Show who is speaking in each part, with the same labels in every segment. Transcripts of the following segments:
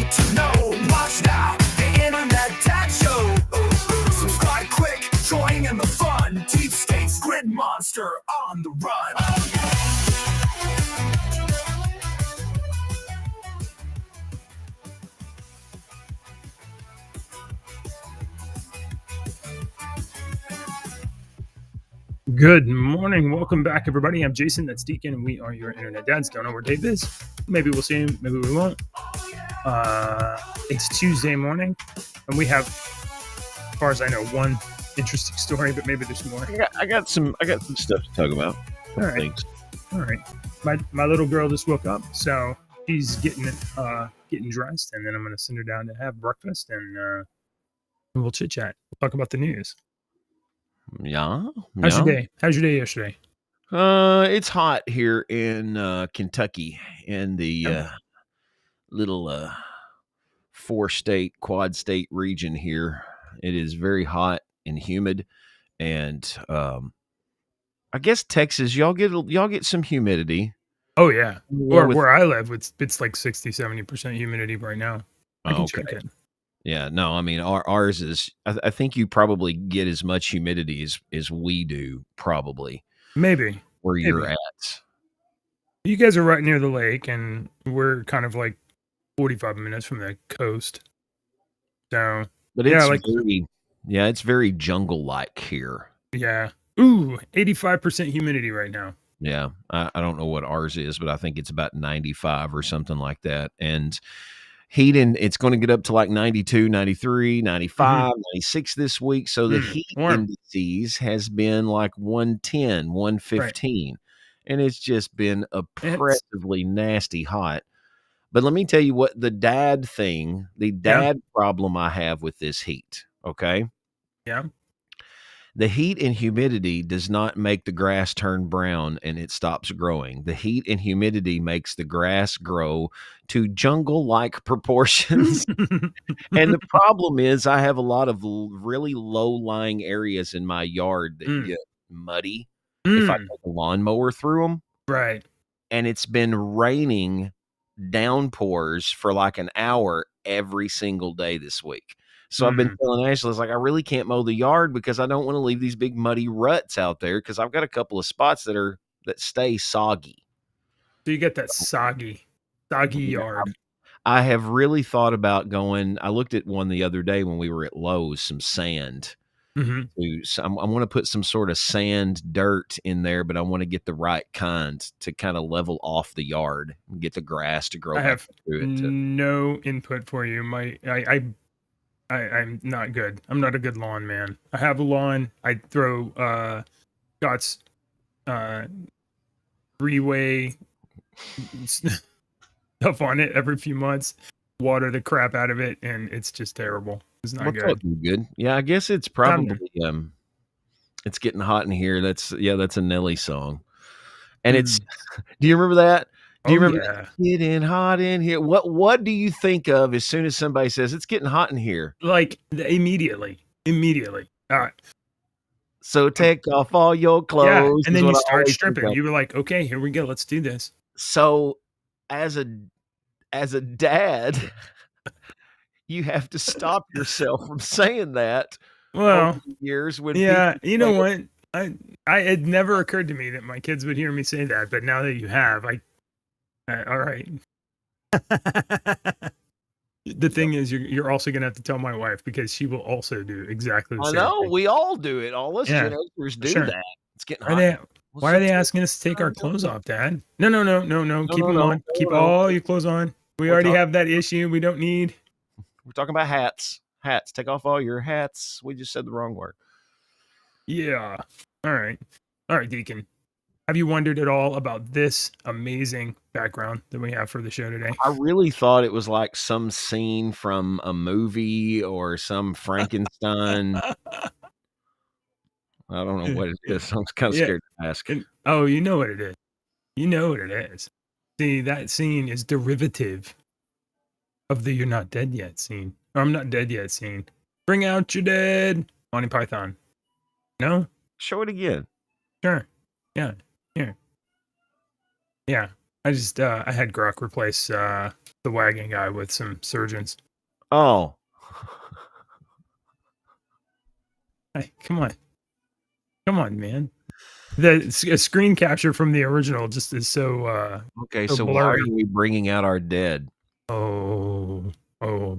Speaker 1: need to know. Watch now, the Internet Dad Show. Subscribe quick, join in the fun. Deep State's Grid Monster on the run.
Speaker 2: Good morning. Welcome back, everybody. I'm Jason. That's Deacon, and we are your Internet Dads. Don't know where Dave is. Maybe we'll see him. Maybe we won't. It's Tuesday morning, and we have, as far as I know, one interesting story, but maybe there's more.
Speaker 3: I got some stuff to talk about.
Speaker 2: All right.
Speaker 3: Things.
Speaker 2: All right. My little girl just woke up, so she's getting dressed, and then I'm going to send her down to have breakfast, and we'll chit chat. We'll talk about the news.
Speaker 3: Yeah.
Speaker 2: How's your day? How's your day yesterday?
Speaker 3: It's hot here in Kentucky, in the little quad state region here. It is very hot and humid, and I guess Texas, y'all get some humidity.
Speaker 2: Oh yeah, where I live, it's like 60-70% humidity right now. I can check it.
Speaker 3: Yeah, no, I mean ours is. I think you probably get as much humidity as we do, probably.
Speaker 2: Maybe
Speaker 3: where you're at.
Speaker 2: You guys are right near the lake, and we're kind of like 45 minutes from the coast. So,
Speaker 3: but it's it's very jungle-like here.
Speaker 2: Yeah. Ooh, 85% humidity right now.
Speaker 3: Yeah, I don't know what ours is, but I think it's about 95 or something like that, and it's going to get up to like 92, 93, 95, 96 this week. So the heat indices has been like 110, 115. Right. And it's just been oppressively nasty hot. But let me tell you what the dad problem I have with this heat. Okay.
Speaker 2: Yeah.
Speaker 3: The heat and humidity does not make the grass turn brown and it stops growing. The heat and humidity makes the grass grow to jungle-like proportions. And the problem is I have a lot of really low-lying areas in my yard that get muddy if I take a lawnmower through them.
Speaker 2: Right.
Speaker 3: And it's been raining downpours for like an hour every single day this week. So I've been telling Ashley, I really can't mow the yard because I don't want to leave these big muddy ruts out there because I've got a couple of spots that stay soggy.
Speaker 2: So you get that soggy yard.
Speaker 3: I have really thought about going. I looked at one the other day when we were at Lowe's, some sand. So I want to put some sort of sand dirt in there, but I want to get the right kind to kind of level off the yard and get the grass to grow.
Speaker 2: I have no input for you. I'm not good. I'm not a good lawn man. I have a lawn. I throw Scott's 3-way stuff on it every few months, water the crap out of it, and it's just terrible. It's not
Speaker 3: good. Yeah, I guess it's probably it's getting hot in here. That's a Nelly song. And it's do you remember that? Do you remember that? Getting hot in here? What do you think of as soon as somebody says it's getting hot in here?
Speaker 2: Like immediately. All right.
Speaker 3: So take off all your clothes.
Speaker 2: Yeah, and then you start stripping. You were like, okay, here we go. Let's do this.
Speaker 3: So as a dad, you have to stop yourself from saying that.
Speaker 2: Well,
Speaker 3: years when
Speaker 2: you know what? It never occurred to me that my kids would hear me say that, but now that you have, all right. The thing is, you're also gonna have to tell my wife because she will also do exactly the same.
Speaker 3: I know thing. We all do it. All us generators do that. It's getting hot.
Speaker 2: Why are they asking us to take our clothes off, Dad? No. Keep them on. Keep all your clothes on. We already have that issue. We don't need.
Speaker 3: We're talking about hats. Hats. Take off all your hats. We just said the wrong word.
Speaker 2: Yeah. All right, Deacon. Have you wondered at all about this amazing background that we have for the show today?
Speaker 3: I really thought it was like some scene from a movie or some Frankenstein. I don't know what it is. I'm kind of scared to ask.
Speaker 2: You know what it is. You know what it is. See, that scene is derivative of the "You're Not Dead Yet" scene. Or "I'm Not Dead Yet" scene. Bring out your dead. Monty Python. No? Show
Speaker 3: it again.
Speaker 2: Sure. Yeah. Here. Yeah. I just I had Grok replace the wagon guy with some surgeons.
Speaker 3: Oh,
Speaker 2: Hey, come on, man. The screen capture from the original just is so
Speaker 3: okay.
Speaker 2: so
Speaker 3: So why are
Speaker 2: blurry.
Speaker 3: we bringing out our dead?
Speaker 2: Oh,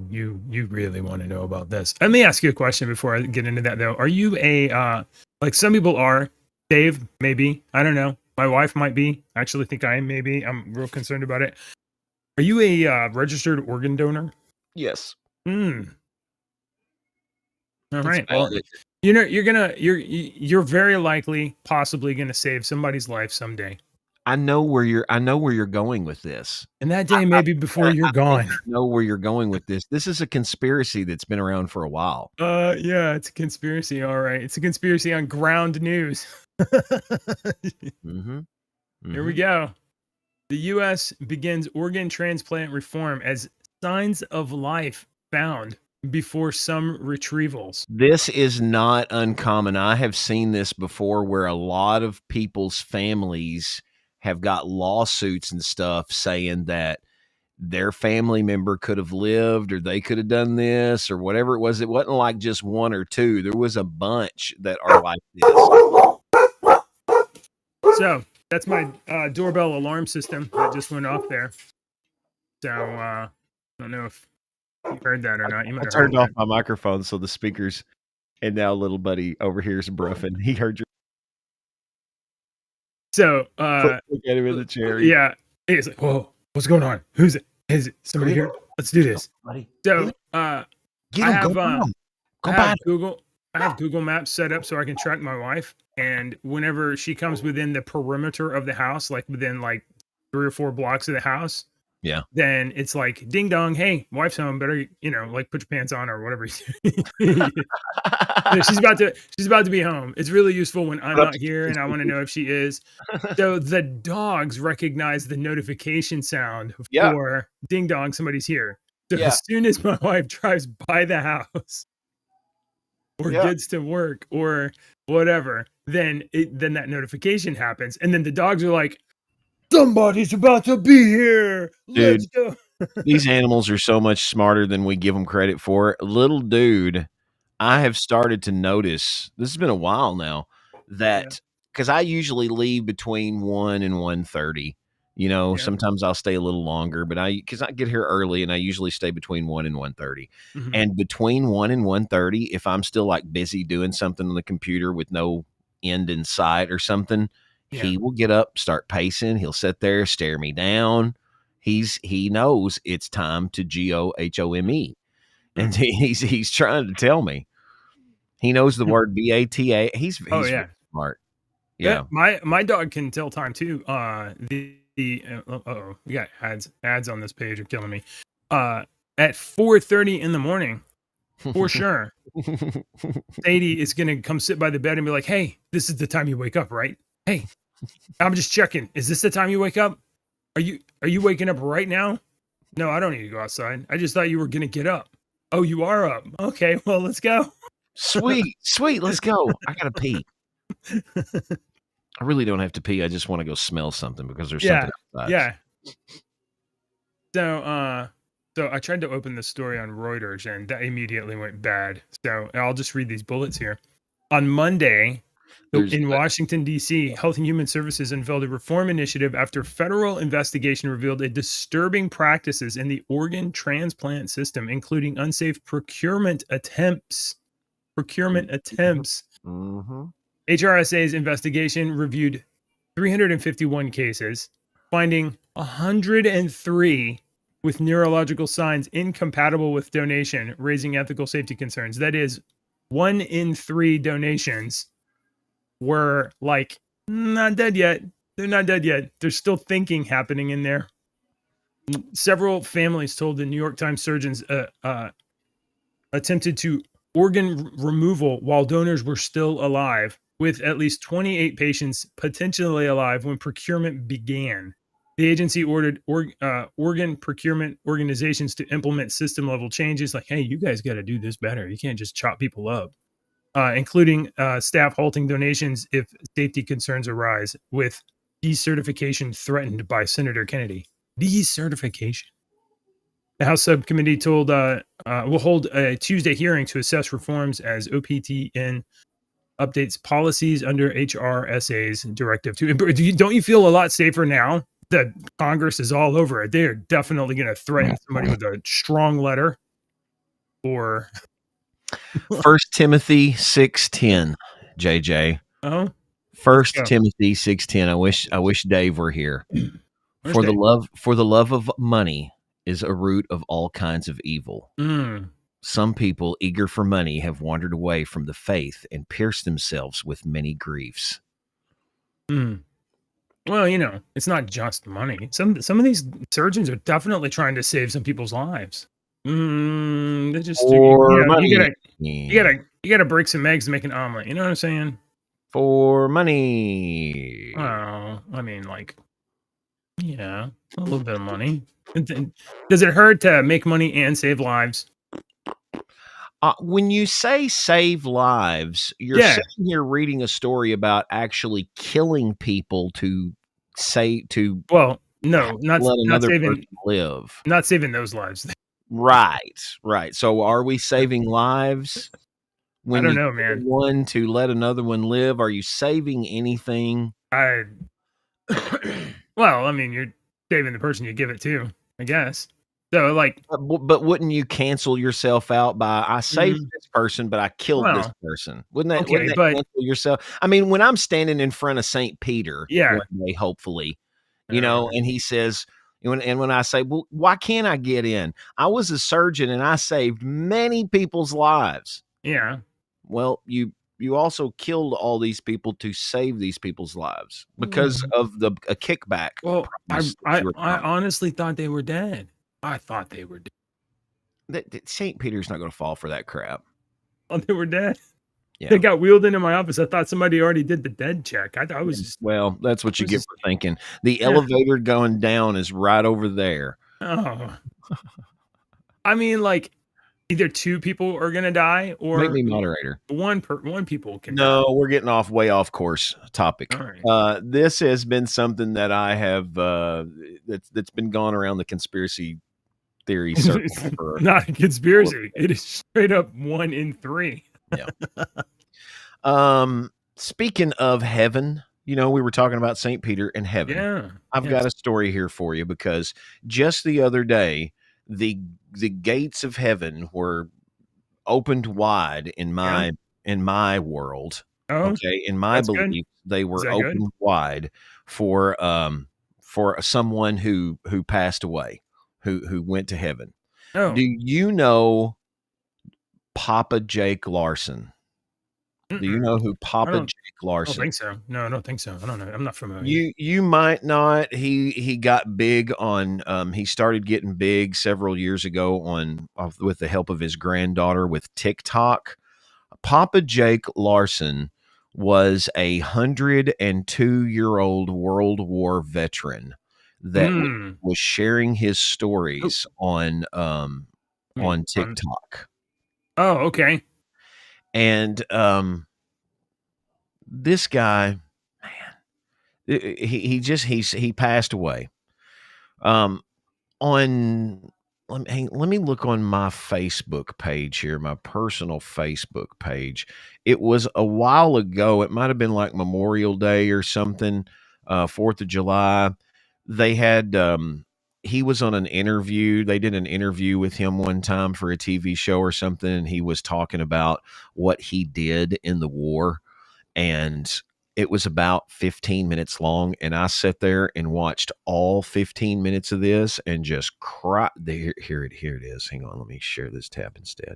Speaker 2: you really want to know about this? Let me ask you a question before I get into that, though. Are you a like some people are? Dave, maybe. I don't know. My wife might be. I actually think I am. Maybe. I'm real concerned about it. Are you a registered organ donor?
Speaker 3: Yes.
Speaker 2: Hmm. All
Speaker 3: It's
Speaker 2: right. Well,
Speaker 3: valid.
Speaker 2: you know, you're very likely, possibly gonna save somebody's life someday,
Speaker 3: I know where you're going with this.
Speaker 2: and that day may be before you're
Speaker 3: I think
Speaker 2: gone.
Speaker 3: I know where you're going with this. This is a conspiracy that's been around for a while.
Speaker 2: Yeah, it's a conspiracy. All right, it's a conspiracy on ground news.
Speaker 3: Mm-hmm.
Speaker 2: Here we go. The U.S. begins organ transplant reform as signs of life found before some retrievals.
Speaker 3: This is not uncommon. I have seen this before where a lot of people's families have got lawsuits and stuff saying that their family member could have lived or they could have done this or whatever it was. It wasn't like just one or two. There was a bunch that are like this.
Speaker 2: So that's my doorbell alarm system that just went off there. So I don't know if you heard that or not. You might
Speaker 3: I
Speaker 2: have
Speaker 3: turned
Speaker 2: heard
Speaker 3: off
Speaker 2: that.
Speaker 3: my microphone so the speakers, and now little buddy over here is bruffing. He heard your
Speaker 2: So
Speaker 3: foot look at him in the chair.
Speaker 2: yeah, he's like, "Whoa, what's going on? Who's it? Is it somebody here? Let's do this."
Speaker 3: Buddy.
Speaker 2: So
Speaker 3: Get
Speaker 2: I
Speaker 3: him,
Speaker 2: have
Speaker 3: go by him. Go
Speaker 2: I
Speaker 3: by
Speaker 2: have
Speaker 3: him.
Speaker 2: Google. I have Google Maps set up so I can track my wife, and whenever she comes within the perimeter of the house, like within like 3 or 4 blocks of the house,
Speaker 3: Yeah.
Speaker 2: then it's like ding dong, hey, wife's home. Better like put your pants on or whatever. she's about to be home. It's really useful when I'm not here and I want to know if she is. So the dogs recognize the notification sound
Speaker 3: Yeah.
Speaker 2: for ding dong, somebody's here. So
Speaker 3: Yeah.
Speaker 2: as soon as my wife drives by the house or
Speaker 3: Yeah.
Speaker 2: gets to work or whatever, then that notification happens, and then the dogs are like, somebody's about to be here. Let's go.
Speaker 3: These animals are so much smarter than we give them credit for. Little dude, I have started to notice, this has been a while now, that because I usually leave between 1 and 1:30.
Speaker 2: Yeah.
Speaker 3: Sometimes I'll stay a little longer, but because I get here early and I usually stay between 1 and 1:30.
Speaker 2: Mhm.
Speaker 3: And between 1 and 1:30, if I'm still like busy doing something on the computer with no end in sight or something,
Speaker 2: Yeah.
Speaker 3: he will get up, start pacing. He'll sit there, stare me down. He knows it's time to GOHOME. And he's trying to tell me. He knows the word BATA. He's
Speaker 2: Oh,
Speaker 3: really
Speaker 2: yeah.
Speaker 3: smart. Yeah.
Speaker 2: My dog can tell time too. We got ads on this page are killing me. At 4:30 in the morning, for sure, Sadie is gonna come sit by the bed and be like, "Hey, this is the time you wake up, right? Hey, I'm just checking. Is this the time you wake up? Are you waking up right now? No, I don't need to go outside. I just thought you were gonna get up. Oh, you are up. Okay, well, let's go."
Speaker 3: Sweet, let's go. I gotta pee. I really don't have to pee. I just want to go smell something because there's something outside.
Speaker 2: Yeah. So I tried to open the story on Reuters and that immediately went bad. So I'll just read these bullets here. On Monday, in Washington, D.C., Health and Human Services unveiled a reform initiative after federal investigation revealed a disturbing practices in the organ transplant system, including unsafe procurement attempts.
Speaker 3: Mm-hmm.
Speaker 2: HRSA's investigation reviewed 351 cases, finding 103 with neurological signs incompatible with donation, raising ethical safety concerns. That is, 1 in 3 donations were like, not dead yet. They're not dead yet. There's still thinking happening in there. Several families told the New York Times surgeons attempted to organ removal while donors were still alive, with at least 28 patients potentially alive when procurement began. The agency ordered organ procurement organizations to implement system-level changes like, hey, you guys got to do this better. You can't just chop people up, including staff halting donations if safety concerns arise, with decertification threatened by Senator Kennedy. Decertification. The House subcommittee told will hold a Tuesday hearing to assess reforms as OPTN updates policies under HRSA's Directive 2. Don't you feel a lot safer now that Congress is all over it? They are definitely going to threaten somebody with a strong letter. Or
Speaker 3: 1 Timothy 6:10, JJ.
Speaker 2: oh,
Speaker 3: 1
Speaker 2: go.
Speaker 3: Timothy 6:10. I wish Dave were here.
Speaker 2: Where's
Speaker 3: For the
Speaker 2: Dave?
Speaker 3: love of money is a root of all kinds of evil. Some people eager for money have wandered away from the faith and pierced themselves with many griefs.
Speaker 2: Well, you know, it's not just money. Some of these surgeons are definitely trying to save some people's lives. They just
Speaker 3: For money.
Speaker 2: you gotta break some eggs to make an omelet. You know what I'm saying?
Speaker 3: For money.
Speaker 2: Well, I mean, like, yeah, a little bit of money. Does it hurt to make money and save lives?
Speaker 3: When you say save lives, you're sitting here reading a story about actually killing people to
Speaker 2: Well, no, not saving
Speaker 3: person live.
Speaker 2: Not saving those lives.
Speaker 3: Right. So are we saving lives?
Speaker 2: I don't know, man.
Speaker 3: One to let another one live. Are you saving anything?
Speaker 2: Well, I mean, you're saving the person you give it to, I guess. So, like,
Speaker 3: but wouldn't you cancel yourself out by I saved this person, but I killed this person? Wouldn't that cancel yourself? I mean, when I'm standing in front of St. Peter, one day, hopefully, you know, and he says, and when I say, well, why can't I get in? I was a surgeon and I saved many people's lives.
Speaker 2: Yeah.
Speaker 3: Well, you also killed all these people to save these people's lives because of a kickback.
Speaker 2: Well, I honestly thought they were dead. I thought they were dead.
Speaker 3: St. Peter's not going to fall for that crap.
Speaker 2: Oh, they were dead?
Speaker 3: Yeah.
Speaker 2: They got wheeled into my office. I thought somebody already did the dead check. I thought it was just...
Speaker 3: Well, that's what you get for thinking. The elevator going down is right over there.
Speaker 2: Oh. I mean, like, either two people are going to die or...
Speaker 3: Make me moderator.
Speaker 2: One people can
Speaker 3: No,
Speaker 2: die.
Speaker 3: We're getting way off course topic. Right. This has been something that I have that's been going around the conspiracy theory circle.
Speaker 2: Not a conspiracy. It is straight up 1 in 3.
Speaker 3: Yeah. Speaking of heaven, you know, we were talking about St. Peter and heaven.
Speaker 2: Yeah.
Speaker 3: I've got a story here for you because just the other day, the gates of heaven were opened wide in my world.
Speaker 2: Oh,
Speaker 3: okay, in my belief, they were opened wide for someone who passed away, who went to heaven.
Speaker 2: Oh.
Speaker 3: Do you know Papa Jake Larson? Do you know who Papa Jake Larson?
Speaker 2: I don't think so. No, I don't think so. I don't know. I'm not familiar.
Speaker 3: You might not. He got big on. He started getting big several years ago with the help of his granddaughter with TikTok. Papa Jake Larson was a 102-year-old World War veteran that was sharing his stories on TikTok.
Speaker 2: Oh, okay.
Speaker 3: And this guy, man, he passed away. Let me look on my Facebook page here, my personal Facebook page. It was a while ago. It might have been like Memorial Day or something, 4th of July. They had he was on an interview. They did an interview with him one time for a TV show or something, and he was talking about what he did in the war, and it was about 15 minutes long, and I sat there and watched all 15 minutes of this and just cried. Here it is. Hang on, let me share this tab instead.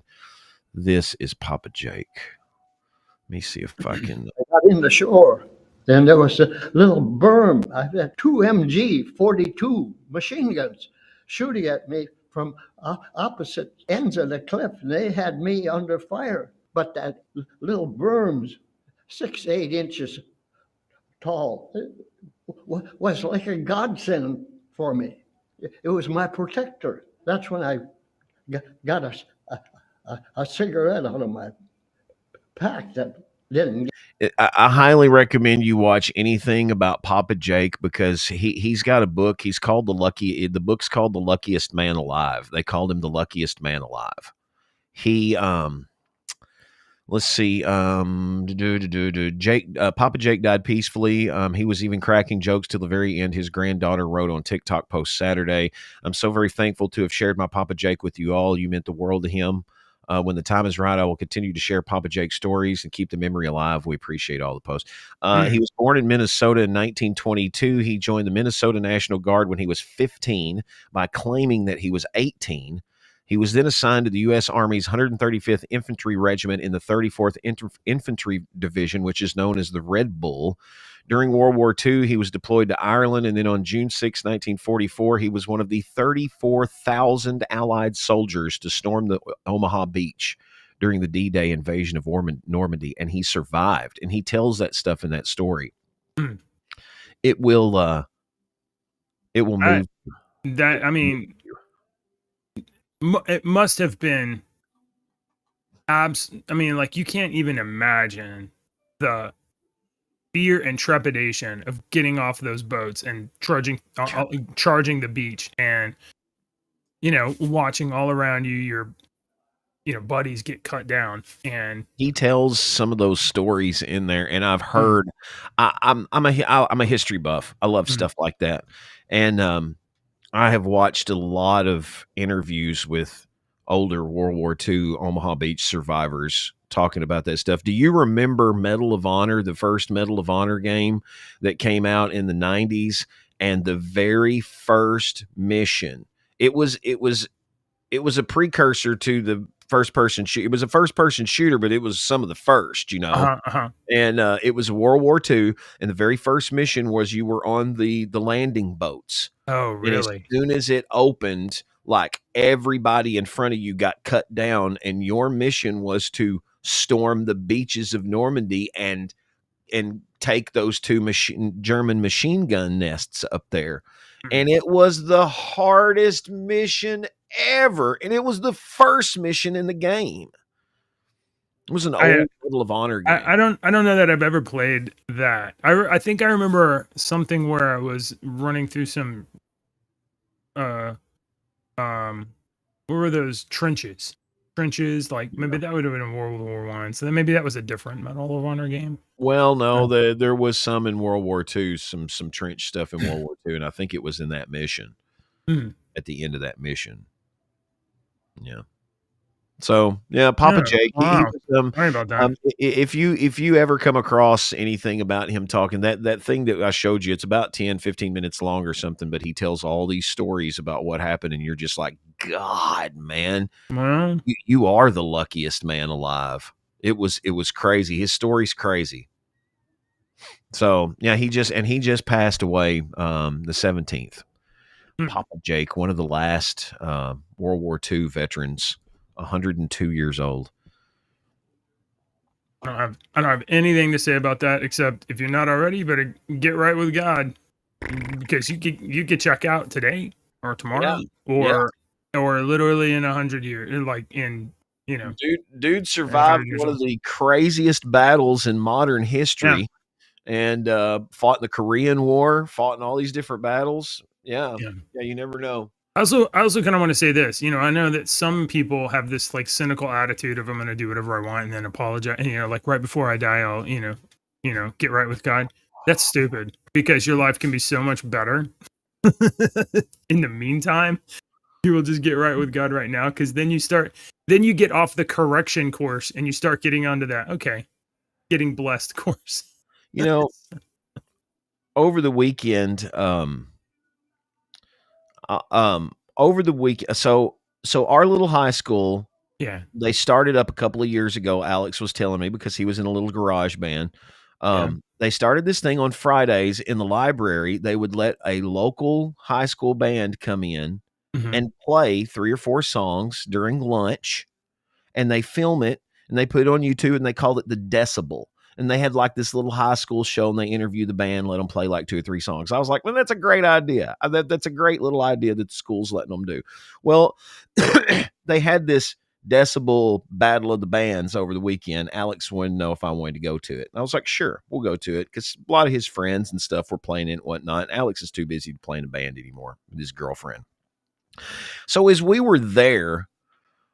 Speaker 3: This is Papa Jake. Let me see if I can.
Speaker 4: I got in the shore. Then there was a little berm. I had 2 MG-42 machine guns shooting at me from opposite ends of the cliff. And they had me under fire. But that little berm's 6-8 inches tall. It was like a godsend for me. It was my protector. That's when I got a cigarette out of my pack that didn't.
Speaker 3: I highly recommend you watch anything about Papa Jake because he's got a book. The book's called The Luckiest Man Alive. They called him the luckiest man alive. He let's see, Jake Papa Jake died peacefully. He was even cracking jokes till the very end. His granddaughter wrote on TikTok post Saturday, "I'm so very thankful to have shared my Papa Jake with you all. You meant the world to him. When the time is right, I will continue to share Papa Jake stories and keep the memory alive. We appreciate all the posts." He was born in Minnesota in 1922. He joined the Minnesota National Guard when he was 15 by claiming that he was 18. He was then assigned to the U.S. Army's 135th Infantry Regiment in the 34th Infantry Division, which is known as the Red Bull. During World War II, he was deployed to Ireland, and then on June 6, 1944, he was one of the 34,000 Allied soldiers to storm the Omaha Beach during the D-Day invasion of Normandy, and he survived. And he tells that stuff in that story. It will move.
Speaker 2: It must have been like you can't even imagine the fear and trepidation of getting off those boats and charging the beach, and watching all around you your buddies get cut down. And
Speaker 3: he tells some of those stories in there, and I've heard. I'm a history buff. I love stuff like that, and I have watched a lot of interviews with older World War II Omaha Beach survivors talking about that stuff. Do you remember Medal of Honor, the first Medal of Honor game that came out in the 90s, and the very first mission? It was a precursor to the first person shoot. It was a first person shooter, but it was some of the first, and it was World War II. And the very first mission was you were on the landing boats.
Speaker 2: Oh, really?
Speaker 3: And as soon as it opened, like everybody in front of you got cut down, and your mission was to storm the beaches of Normandy and take those two German machine gun nests up there. And it was the hardest mission ever, and it was the first mission in the game. It was an old Medal of Honor game.
Speaker 2: I don't know that I've ever played that. I think I remember something where I was running through some what were those trenches, like maybe that would have been in World War I, so then maybe that was a different Medal of Honor game.
Speaker 3: Well, no, there was some in World War II, some trench stuff in World War II, and I think it was in that mission. At the end of that mission. Yeah. So yeah, Papa Jake.
Speaker 2: Wow. Sorry about that.
Speaker 3: If you ever come across anything about him talking, that thing that I showed you, it's about 10-15 minutes long or something, but he tells all these stories about what happened, and you're just like, God, man,
Speaker 2: Well,
Speaker 3: you are the luckiest man alive. It was crazy. His story's crazy. So yeah, he just passed away the 17th. Papa Jake, one of the last World War II veterans, 102 years old.
Speaker 2: I don't have anything to say about that, except if you're not already, you better get right with God, because you could check out today or tomorrow, or literally in 100 years, like in
Speaker 3: Dude survived one of the craziest battles in modern history, and fought in the Korean War, fought in all these different battles. Yeah, you never know.
Speaker 2: I also kind of want to say this. I know that some people have this like cynical attitude of I'm going to do whatever I want and then apologize. Like right before I die, I'll get right with God. That's stupid, because your life can be so much better. In the meantime, you will just get right with God right now, because then you get off the correction course and you start getting onto that getting blessed course.
Speaker 3: Over the weekend, so our little high school, they started up a couple of years ago. Alex was telling me, because he was in a little garage band. They started this thing on Fridays in the library. They would let a local high school band come in and play 3 or 4 songs during lunch, and they film it and they put it on YouTube, and they called it the Decibel. And they had like this little high school show, and they interviewed the band, let them play like 2 or 3 songs. I was like, well, that's a great idea. That's a great little idea that the school's letting them do. Well, they had this decibel battle of the bands over the weekend. Alex wanted to know if I wanted to go to it. And I was like, sure, we'll go to it, because a lot of his friends and stuff were playing it and whatnot. Alex is too busy to play in a band anymore with his girlfriend. So as we were there,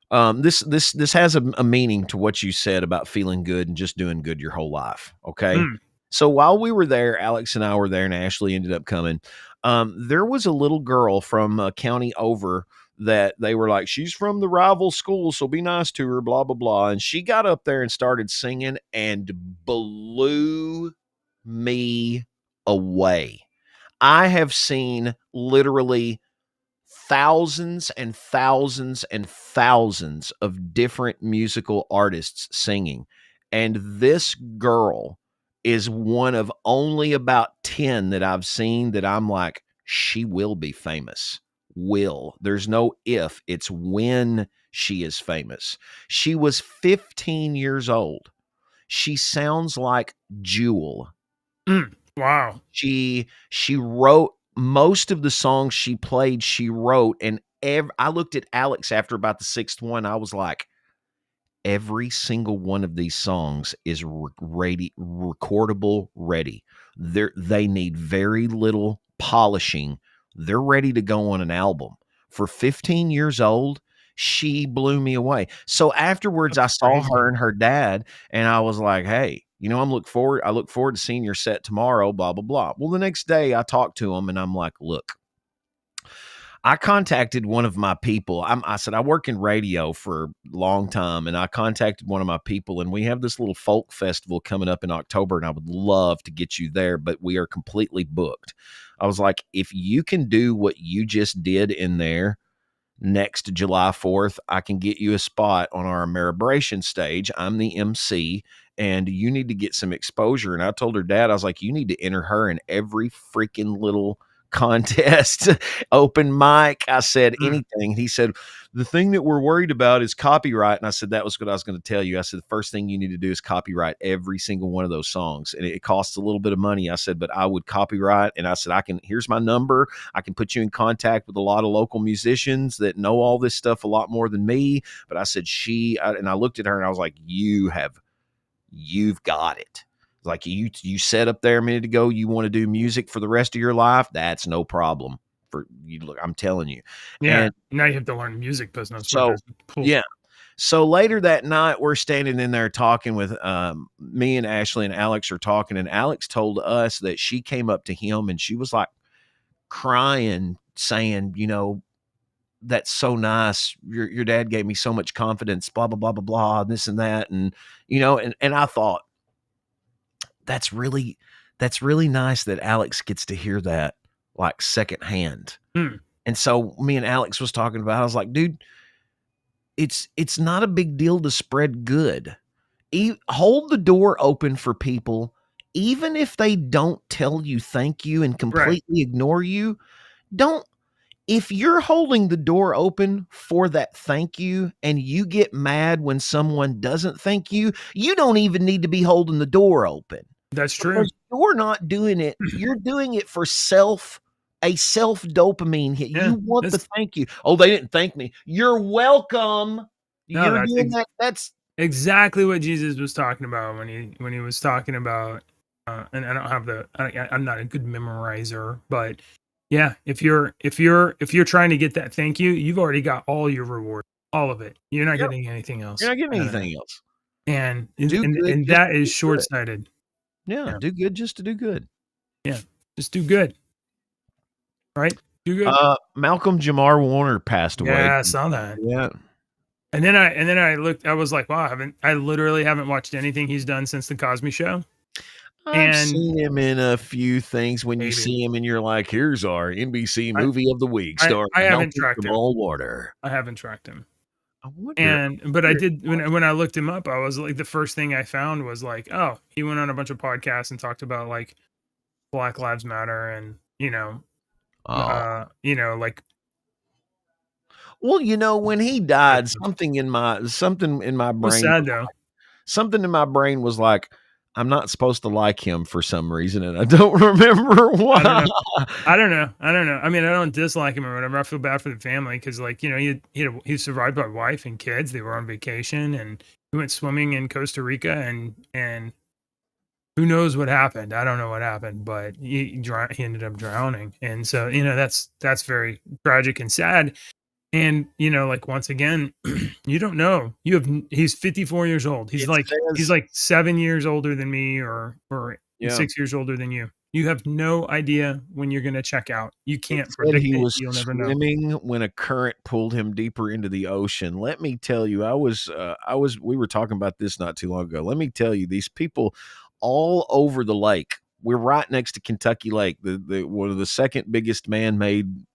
Speaker 3: this has a meaning to what you said about feeling good and just doing good your whole life. Okay. So while we were there, Alex and I were there, and Ashley ended up coming. There was a little girl from a county over that they were like, she's from the rival school, so be nice to her, blah, blah, blah. And she got up there and started singing and blew me away. I have seen literally thousands and thousands and thousands of different musical artists singing. And this girl is one of only about 10 that I've seen that I'm like, she will be famous. There's no if, it's when she is famous. She was 15 years old. She sounds like Jewel.
Speaker 2: Wow.
Speaker 3: She wrote most of the songs she played, she wrote. And I looked at Alex after about the sixth one. I was like, every single one of these songs is recordable ready. They need very little polishing. They're ready to go on an album. For 15 years old, she blew me away. So afterwards, I saw her and her dad, and I was like, hey, I look forward to seeing your set tomorrow, blah, blah, blah. Well, the next day I talked to him, and I'm like, look, I contacted one of my people. I said, I work in radio for a long time, and I contacted one of my people, and we have this little folk festival coming up in October, and I would love to get you there, but we are completely booked. I was like, if you can do what you just did in there next July 4th, I can get you a spot on our Ameribration stage. I'm the MC, and you need to get some exposure. And I told her dad, I was like, you need to enter her in every freaking little contest, open mic. I said anything. He said, the thing that we're worried about is copyright. And I said, that was what I was going to tell you. I said, the first thing you need to do is copyright every single one of those songs. And it costs a little bit of money. I said, but I would copyright. And I said, here's my number. I can put you in contact with a lot of local musicians that know all this stuff a lot more than me. But I said, and I looked at her and I was like, you've got it. Like you said up there a minute ago, you want to do music for the rest of your life. That's no problem for you. Look, I'm telling you.
Speaker 2: Yeah.
Speaker 3: And
Speaker 2: now you have to learn music business.
Speaker 3: So yeah. So later that night, we're standing in there talking with me and Ashley and Alex are talking, and Alex told us that she came up to him and she was like crying, saying, that's so nice. Your dad gave me so much confidence, blah, blah, blah, blah, blah, this and that. And, and I thought, that's really nice that Alex gets to hear that like secondhand. And so me and Alex was talking about, I was like, dude, it's not a big deal to spread good. Hold the door open for people, even if they don't tell you thank you and completely ignore you. If you're holding the door open for that thank you and you get mad when someone doesn't thank you, you don't even need to be holding the door open.
Speaker 2: That's true.
Speaker 3: Because you're not doing it. You're doing it for a self dopamine hit. You want the thank you. Oh, they didn't thank me. You're welcome. You're doing that. That's
Speaker 2: exactly what Jesus was talking about when he was talking about. And I don't have I'm not a good memorizer, but yeah, if you're trying to get that thank you, you've already got all your reward, all of it. You're not getting anything else.
Speaker 3: You're not getting anything else.
Speaker 2: And that is short-sighted.
Speaker 3: Yeah, do good just to do good.
Speaker 2: Yeah, just do good. Right? Do good.
Speaker 3: Malcolm Jamar Warner passed away.
Speaker 2: Yeah, I saw that.
Speaker 3: Yeah.
Speaker 2: And then I looked. I was like, wow, I literally haven't watched anything he's done since the Cosby Show.
Speaker 3: I've seen him in a few things. When you see him and you're like, here's our NBC movie of the week starring
Speaker 2: Malcolm Jamal
Speaker 3: Warner.
Speaker 2: I haven't tracked him.
Speaker 3: I wonder.
Speaker 2: But I did when I looked him up, I was like, the first thing I found was like, oh, he went on a bunch of podcasts and talked about like Black Lives Matter and like.
Speaker 3: Well, when he died, something in my brain.
Speaker 2: Sad though.
Speaker 3: Something in my brain was like, I'm not supposed to like him for some reason, and I don't remember why.
Speaker 2: I don't know. I mean, I don't dislike him or whatever. I feel bad for the family because, like, you know, he survived by wife and kids. They were on vacation and he went swimming in Costa Rica and who knows what happened? I don't know what happened, but he ended up drowning. And so, you know, that's very tragic and sad. And, you know, like, once again, you don't know. He's 54 years old. He's like 7 years older than me or
Speaker 3: Yeah.
Speaker 2: 6 years older than you. You have no idea when you're going to check out. You can't
Speaker 3: It said
Speaker 2: predict
Speaker 3: he
Speaker 2: it.
Speaker 3: was
Speaker 2: You'll never know.
Speaker 3: swimming when a current pulled him deeper into the ocean. Let me tell you, we were talking about this not too long ago. Let me tell you, these people all over the lake. We're right next to Kentucky Lake, the one of the second biggest man-made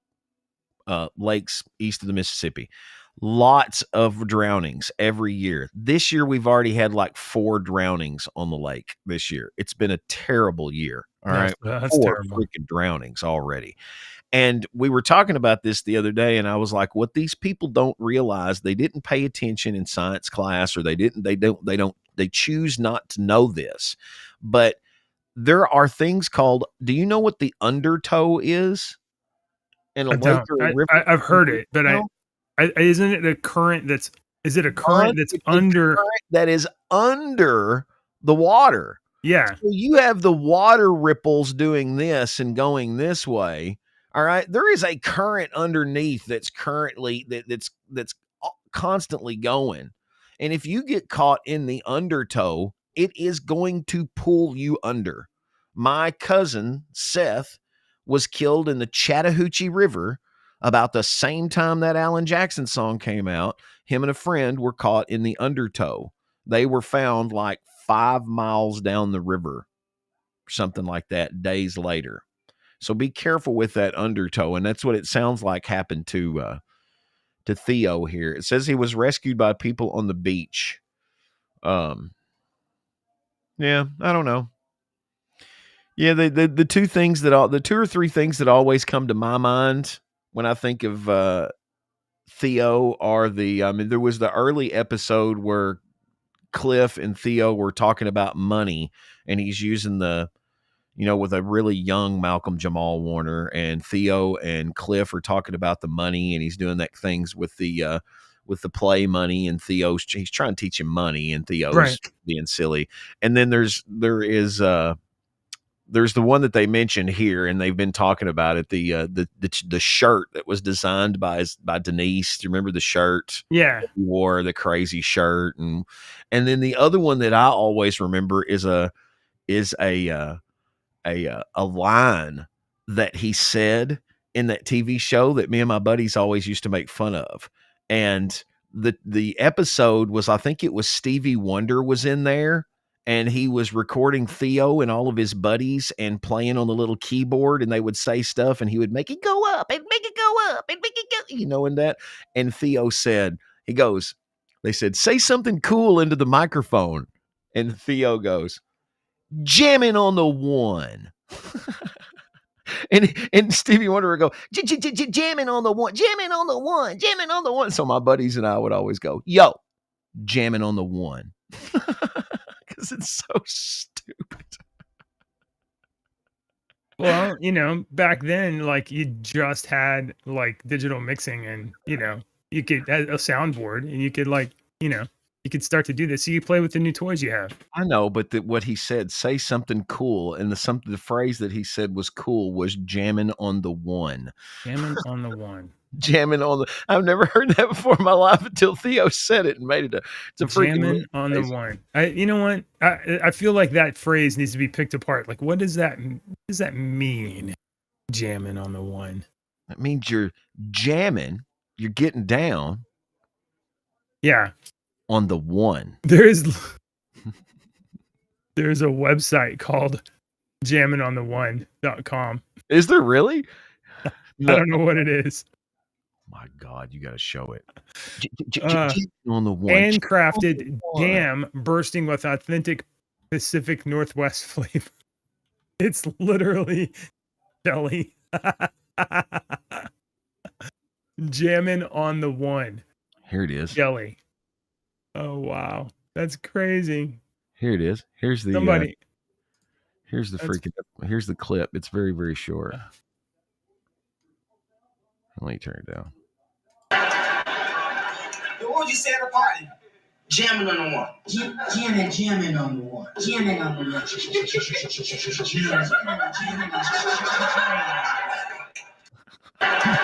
Speaker 3: lakes east of the Mississippi. Lots of drownings every year. This year we've already had like 4 drownings on the lake this year. It's been a terrible year. All right,
Speaker 2: That's
Speaker 3: 4
Speaker 2: terrible.
Speaker 3: freaking drownings already. And we were talking about this the other day, and I was like, what these people don't realize, they didn't pay attention in science class, or they choose not to know this. But there are things called, do you know what the undertow is? In a lake or a river?
Speaker 2: I've heard it, but isn't it a current is it a current that's under
Speaker 3: that is under the water?
Speaker 2: Yeah.
Speaker 3: So you have the water ripples doing this and going this way. All right. There is a current underneath that's that's constantly going. And if you get caught in the undertow, it is going to pull you under. My cousin, Seth, was killed in the Chattahoochee River about the same time that Alan Jackson song came out. Him and a friend were caught in the undertow. They were found like 5 miles down the river, something like that, days later. So be careful with that undertow. And that's what it sounds like happened to Theo here. It says he was rescued by people on the beach. Yeah, I don't know. Yeah, the 2 or 3 things that always come to my mind when I think of Theo are there was the early episode where Cliff and Theo were talking about money, and he's using with a really young Malcolm Jamal Warner, and Theo and Cliff are talking about the money, and he's doing that things with the play money, and he's trying to teach him money, and Theo's being silly. And then there's the one that they mentioned here, and they've been talking about it. The shirt that was designed by Denise. Do you remember the shirt?
Speaker 2: Yeah,
Speaker 3: he wore the crazy shirt, and then the other one that I always remember is a line that he said in that TV show that me and my buddies always used to make fun of. And the episode was, I think it was Stevie Wonder was in there, and he was recording Theo and all of his buddies and playing on the little keyboard, and they would say stuff, and he would make it go up and make it go up and make it go, and that. And Theo said, they said, say something cool into the microphone. And Theo goes, jamming on the one. And Stevie Wonder would go, jamming on the one, jamming on the one, jamming on the one. So my buddies and I would always go, yo, jamming on the one. Because it's so stupid.
Speaker 2: Well, back then, like, you just had like digital mixing, and you could have a soundboard, and you could you could start to do this. So you play with the new toys you have.
Speaker 3: I know, but what he said, say something cool, and the phrase that he said was cool was jamming on the one.
Speaker 2: Jamming on the one.
Speaker 3: Jamming on the. I've never heard that before in my life until Theo said it and made it it's a freaking
Speaker 2: jamming on the one. You know what? I feel like that phrase needs to be picked apart. Like, what does that mean? Jamming on the one.
Speaker 3: That means you're jamming. You're getting down.
Speaker 2: Yeah.
Speaker 3: On the one.
Speaker 2: There's a website called jammingontheone.com.
Speaker 3: Is there really?
Speaker 2: I don't know what it is.
Speaker 3: My God, you got to show it.
Speaker 2: On the one. Handcrafted jam bursting with authentic Pacific Northwest flavor. It's literally jelly. Jammin' on the one.
Speaker 3: Here it is.
Speaker 2: Jelly. Oh, wow. That's crazy.
Speaker 3: Here it is. Here's the
Speaker 2: Somebody.
Speaker 3: here's the
Speaker 2: That's-
Speaker 3: here's the clip. It's very, very short. Let me turn it down.
Speaker 1: What would you say at a party? Jamming on the one.
Speaker 5: Jamming on the one. Jamming on the one.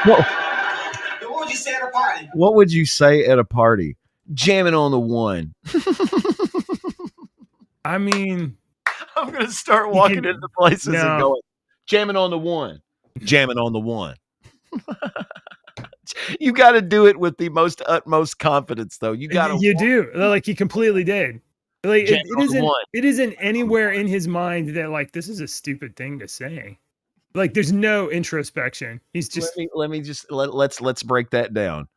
Speaker 1: What would you say at a party?
Speaker 3: What would you say at a party? Jamming on the one.
Speaker 2: I mean,
Speaker 3: I'm gonna start walking
Speaker 2: can-
Speaker 3: into places and
Speaker 2: no.
Speaker 3: going, jamming on the one. Jamming on the one. You got to do it with the most utmost confidence, though. You got to.
Speaker 2: you do. Like he completely did. Like
Speaker 3: Jamming on the one.
Speaker 2: it isn't anywhere in his mind that like this is a stupid thing to say. Like there's no introspection. He's just
Speaker 3: Let's break that down.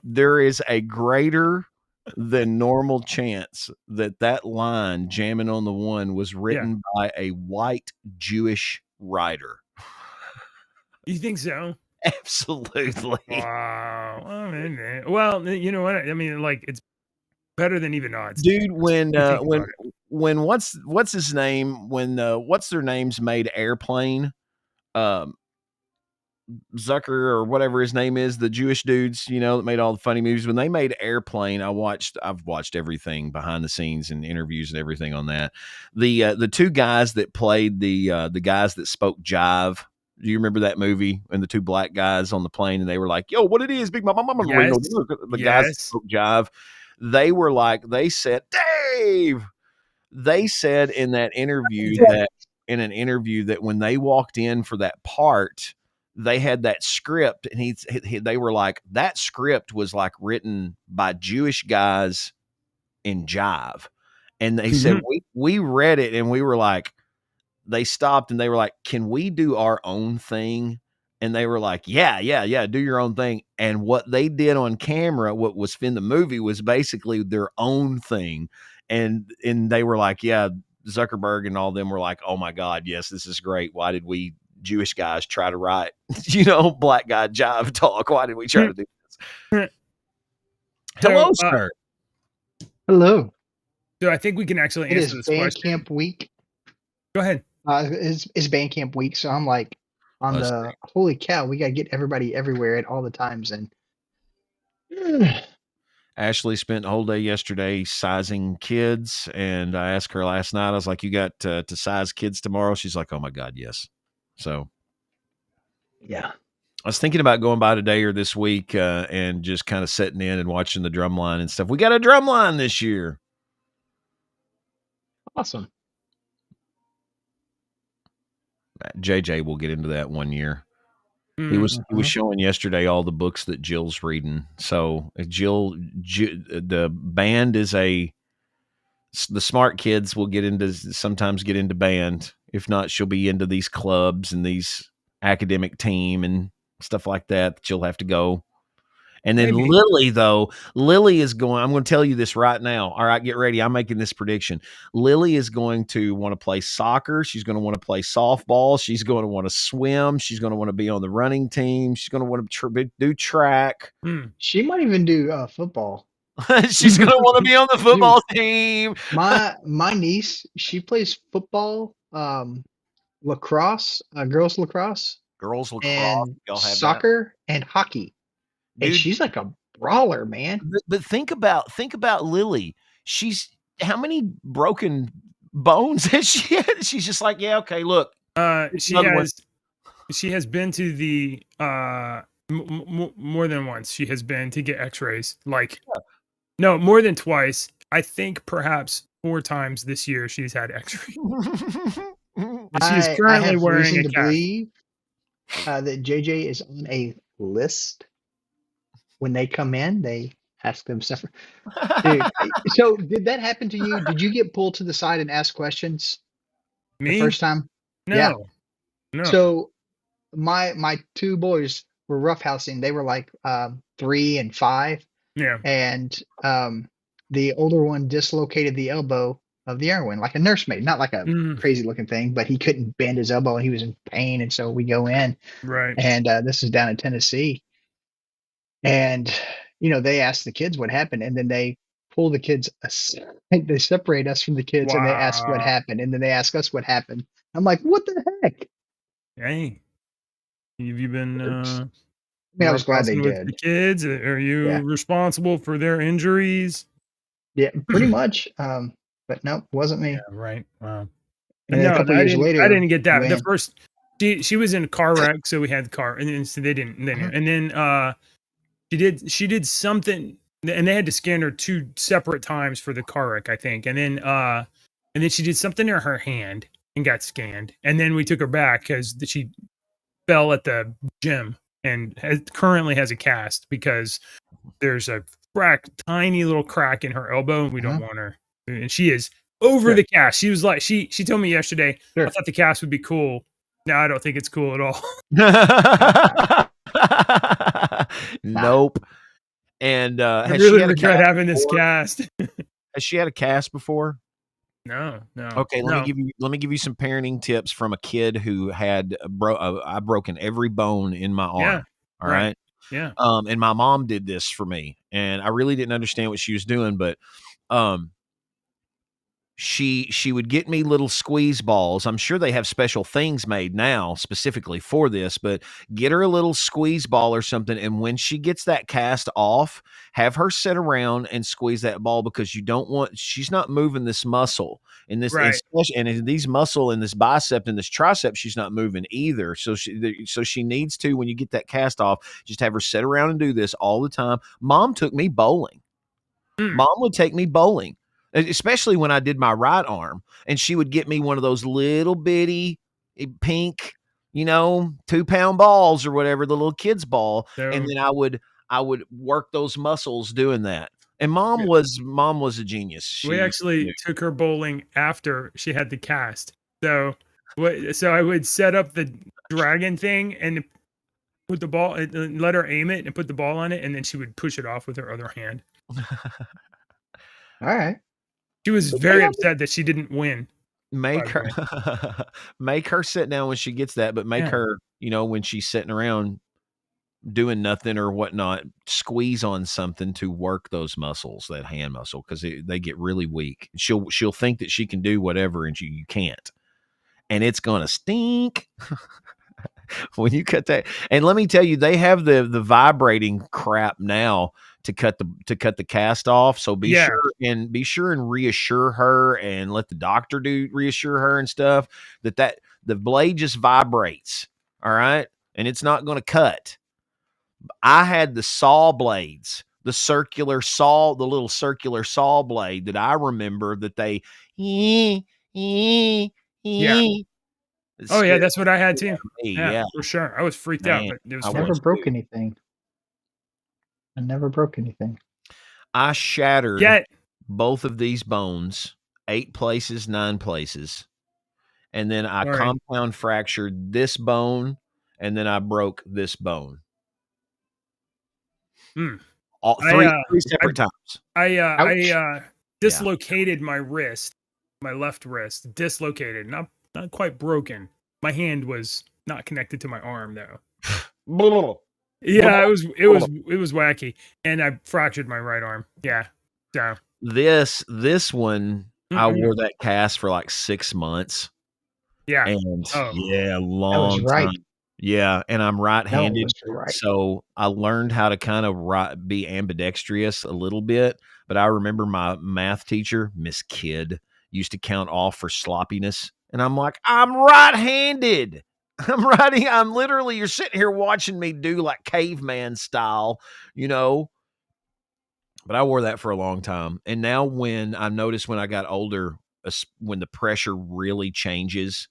Speaker 3: There is a greater than normal chance that line jamming on the one was written by a white Jewish writer.
Speaker 2: You think so?
Speaker 3: Absolutely.
Speaker 2: Wow. I mean, well, you know what? I mean, like it's better than even odds.
Speaker 3: Dude, when
Speaker 2: You think about
Speaker 3: what's his name? When what's their names made Airplane? Zucker or whatever his name is, the Jewish dudes, you know, that made all the funny movies. When they made Airplane, I've watched everything behind the scenes and interviews and everything on that. The two guys that played the guys that spoke jive. Do you remember that movie? And the two black guys on the plane, and they were like, "Yo, what it is, Big Mama?"
Speaker 2: Yes.
Speaker 3: The guys that
Speaker 2: Yes.
Speaker 3: spoke jive. They were like, they said, Dave. They said in that interview that when they walked in for that part, they had that script, and they were like, that script was like written by Jewish guys in jive, and they said we read it and we were like, they stopped and they were like, can we do our own thing? And they were like, yeah, do your own thing. And what they did on camera, what was in the movie, was basically their own thing. And they were like, yeah, Zuckerberg and all them were like, oh my God, yes, this is great. Why did we Jewish guys try to write, black guy jive talk? Why did we try to do this? Hello, sir.
Speaker 6: Hello.
Speaker 2: So I think we can actually
Speaker 6: It
Speaker 2: answer
Speaker 6: is
Speaker 2: this question.
Speaker 6: Bandcamp week.
Speaker 2: Go ahead.
Speaker 6: It's Bandcamp week, so I'm like on the holy cow. We gotta get everybody everywhere at all the times, and
Speaker 3: Ashley spent the whole day yesterday sizing kids, and I asked her last night, I was like, you got to size kids tomorrow? She's like, oh my God, yes. So
Speaker 6: yeah.
Speaker 3: I was thinking about going by today or this week and just kind of sitting in and watching the drum line and stuff. We got a drum line this year.
Speaker 6: Awesome.
Speaker 3: JJ will get into that one year. He was showing yesterday all the books that Jill's reading. So the band is the smart kids will sometimes get into band. If not, she'll be into these clubs and these academic team and stuff like that you'll have to go. And then
Speaker 2: Maybe.
Speaker 3: Lily is going, I'm going to tell you this right now. All right, get ready. I'm making this prediction. Lily is going to want to play soccer. She's going to want to play softball. She's going to want to swim. She's going to want to be on the running team. She's going to want to do track.
Speaker 6: She might even do football.
Speaker 3: She's going to want to be on the football team.
Speaker 6: My niece, she plays football, lacrosse, girls lacrosse,
Speaker 3: Girls lacrosse.
Speaker 6: and
Speaker 3: Y'all have
Speaker 6: soccer and hockey. And
Speaker 3: Dude.
Speaker 6: she's like a brawler, man.
Speaker 3: But think about Lily. How many broken bones has she had? She's just like, yeah, okay, look.
Speaker 2: She has been to the more than once. She has been to get x-rays. No, more than twice. I think perhaps 4 times this year she's had x-rays. She's currently
Speaker 6: I have
Speaker 2: wearing
Speaker 6: reason
Speaker 2: a
Speaker 6: to
Speaker 2: cap.
Speaker 6: believe that JJ is on a list. When they come in, they ask them stuff. Dude, so did that happen to you? Did you get pulled to the side and ask questions
Speaker 2: Me?
Speaker 6: the first time?
Speaker 2: No.
Speaker 6: Yeah.
Speaker 2: No.
Speaker 6: So my 2 boys were roughhousing. They were like 3 and 5,
Speaker 2: yeah.
Speaker 6: and the older one dislocated the elbow of the younger one, like a nursemaid, not like a crazy looking thing, but he couldn't bend his elbow and he was in pain. And so we go in,
Speaker 2: Right.
Speaker 6: and this is down in Tennessee. And, they asked the kids what happened, and then they pull the kids aside. They separate us from the kids and they ask what
Speaker 2: Wow.
Speaker 6: happened. And then they ask us what happened. I'm like, what the heck?
Speaker 2: Hey, have you been
Speaker 6: I mean, I was glad they
Speaker 2: roughhousing with the
Speaker 6: did.
Speaker 2: kids? Are you
Speaker 6: Yeah.
Speaker 2: responsible for their injuries?
Speaker 6: Yeah, pretty much. But no, it wasn't me.
Speaker 2: Yeah, right. Wow.
Speaker 6: And
Speaker 2: But
Speaker 6: then a
Speaker 2: no,
Speaker 6: couple
Speaker 2: I
Speaker 6: years
Speaker 2: didn't. I
Speaker 6: later,
Speaker 2: didn't get that. The
Speaker 6: when
Speaker 2: first, she was in a car wreck, so we had the car, and then so they didn't. And then she did something, and they had to scan her 2 separate times for the car wreck, I think. And then she did something in her hand and got scanned, and then we took her back because she fell at the gym and currently has a cast because there's a tiny little crack in her elbow, and we don't want her. And she is over the cast. She was like, she told me yesterday, I thought the cast would be cool. No, I don't think it's cool at all.
Speaker 3: Nope. And
Speaker 2: I
Speaker 3: has she
Speaker 2: really
Speaker 3: had a
Speaker 2: regret
Speaker 3: cast
Speaker 2: having this
Speaker 3: before?
Speaker 2: cast.
Speaker 3: Has she had a cast before?
Speaker 2: No.
Speaker 3: Okay,
Speaker 2: no.
Speaker 3: let me give you some parenting tips from a kid who had I broken every bone in my arm.
Speaker 2: Yeah,
Speaker 3: All
Speaker 2: right.
Speaker 3: right.
Speaker 2: Yeah.
Speaker 3: And my mom did this for me, and I really didn't understand what she was doing, but she would get me little squeeze balls. I'm sure they have special things made now specifically for this, but get her a little squeeze ball or something, and when she gets that cast off, have her sit around and squeeze that ball, because she's not moving this muscle in this,
Speaker 2: Right.
Speaker 3: and in these muscle in this bicep and this tricep, she's not moving either. So she needs to, when you get that cast off, just have her sit around and do this all the time. Mom took me bowling. Mom would take me bowling, especially when I did my right arm, and she would get me one of those little bitty pink, 2-pound balls or whatever, the little kid's ball. And then I would work those muscles doing that. And mom was a genius.
Speaker 2: We actually took her bowling after she had the cast. So I would set up the dragon thing and put the ball and let her aim it and put the ball on it, and then she would push it off with her other hand.
Speaker 6: all right.
Speaker 2: She was very upset that she didn't win.
Speaker 3: Make her sit down when she gets that, but make her, when she's sitting around doing nothing or whatnot, squeeze on something to work those muscles, that hand muscle, because they get really weak. She'll think that she can do whatever, and you can't, and it's gonna stink when you cut that. And let me tell you, they have the vibrating crap now to cut the cast off. So be sure and reassure her, and let the doctor reassure her and stuff that the blade just vibrates. All right. And it's not going to cut. I had the saw blades, the little circular saw blade that I remember that they,
Speaker 2: Oh yeah, that's what I had too.
Speaker 3: Yeah,
Speaker 2: for sure. I was freaked out, but it was
Speaker 3: I
Speaker 2: fun.
Speaker 6: Never broke anything. I never broke anything.
Speaker 3: I shattered both of these bones 8 places, 9 places. And then I compound fractured this bone, and then I broke this bone. All three separate times.
Speaker 2: I dislocated my wrist, my left wrist, dislocated. Not quite broken. My hand was not connected to my arm though. Yeah, it was wacky, and I fractured my right arm. Yeah, so
Speaker 3: this one I wore that cast for like 6 months.
Speaker 2: Yeah,
Speaker 3: and long
Speaker 6: right.
Speaker 3: time. Yeah, and I'm right-handed,
Speaker 6: right.
Speaker 3: so I learned how to kind of be ambidextrous a little bit. But I remember my math teacher, Miss Kidd, used to count off for sloppiness, and I'm like, I'm right-handed. I'm literally, you're sitting here watching me do like caveman style, But I wore that for a long time. And now when I noticed when I got older, when the pressure really changes,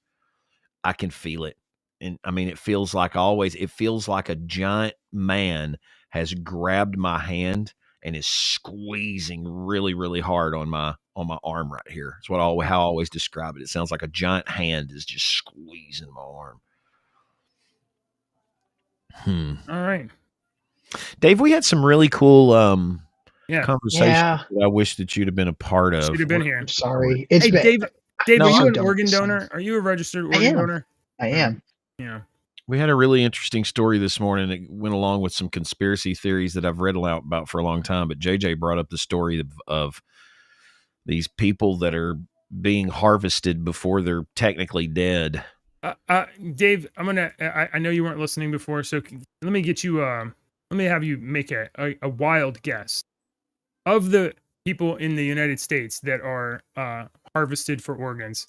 Speaker 3: I can feel it. And I mean, it feels like a giant man has grabbed my hand and is squeezing really, really hard on my arm right here. It's how I always describe it. It sounds like a giant hand is just squeezing my arm.
Speaker 2: All right,
Speaker 3: Dave, we had some really cool conversations that I wish that you'd have been a part of.
Speaker 2: Should have been here.
Speaker 6: I'm sorry.
Speaker 2: Hey, Dave,
Speaker 6: No,
Speaker 2: are you
Speaker 6: I'm
Speaker 2: an
Speaker 6: done
Speaker 2: organ
Speaker 6: with
Speaker 2: donor? Are you a registered organ donor?
Speaker 6: I am.
Speaker 2: Yeah.
Speaker 3: We had a really interesting story this morning. It went along with some conspiracy theories that I've read about for a long time. But JJ brought up the story of these people that are being harvested before they're technically dead.
Speaker 2: Dave, I know you weren't listening before, so let me get you. Let me have you make a wild guess of the people in the United States that are harvested for organs.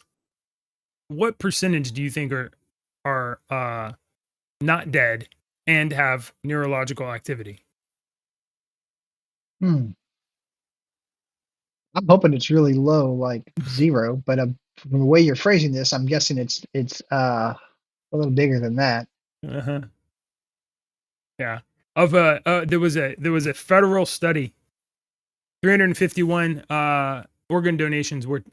Speaker 2: What percentage do you think are not dead and have neurological activity?
Speaker 6: I'm hoping it's really low, like 0. But from the way you're phrasing this, I'm guessing it's a little bigger than that.
Speaker 2: Uh-huh. Yeah. There was a federal study. 351 organ donations were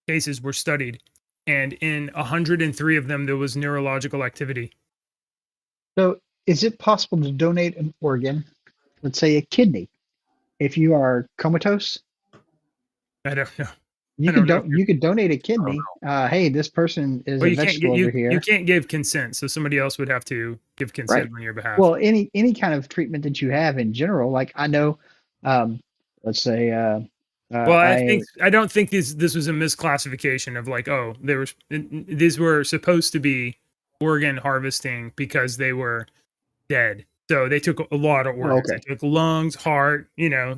Speaker 2: cases were studied, and in 103 of them there was neurological activity.
Speaker 6: So, is it possible to donate an organ, let's say a kidney, if you are comatose?
Speaker 2: I don't know.
Speaker 6: You
Speaker 2: I don't know.
Speaker 6: you could donate a kidney. Hey, this person is a vegetable over here.
Speaker 2: You can't give consent, so somebody else would have to give consent on your behalf.
Speaker 6: Well, any kind of treatment that you have in general, like I know, let's say.
Speaker 2: I don't think this was a misclassification of like, oh, these were supposed to be organ harvesting because they were dead. So they took a lot of organs.
Speaker 6: Okay.
Speaker 2: They took lungs, heart,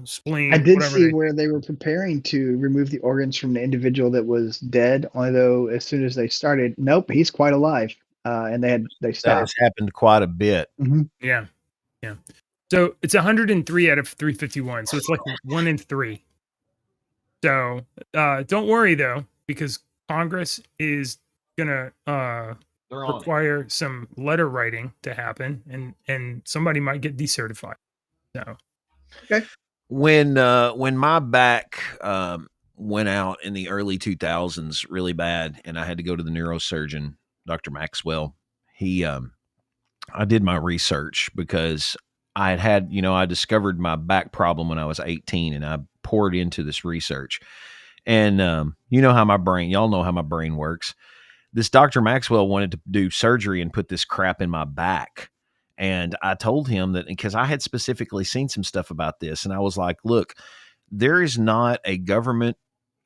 Speaker 2: spleen.
Speaker 6: I did see where they were preparing to remove the organs from the individual that was dead. Although as soon as they started, nope, he's quite alive, and they stopped.
Speaker 3: That has happened quite a bit.
Speaker 6: Mm-hmm.
Speaker 2: Yeah. So it's 103 out of 351. So it's like 1 in 3. So don't worry though, because Congress is gonna require some letter writing to happen, and somebody might get decertified. So
Speaker 6: okay.
Speaker 3: When my back went out in the early 2000s really bad, and I had to go to the neurosurgeon, Dr. Maxwell, I did my research because I discovered my back problem when I was 18, and I poured into this research. And y'all know how my brain works. This Dr. Maxwell wanted to do surgery and put this crap in my back. And I told him that because I had specifically seen some stuff about this, and I was like, look, there is not a government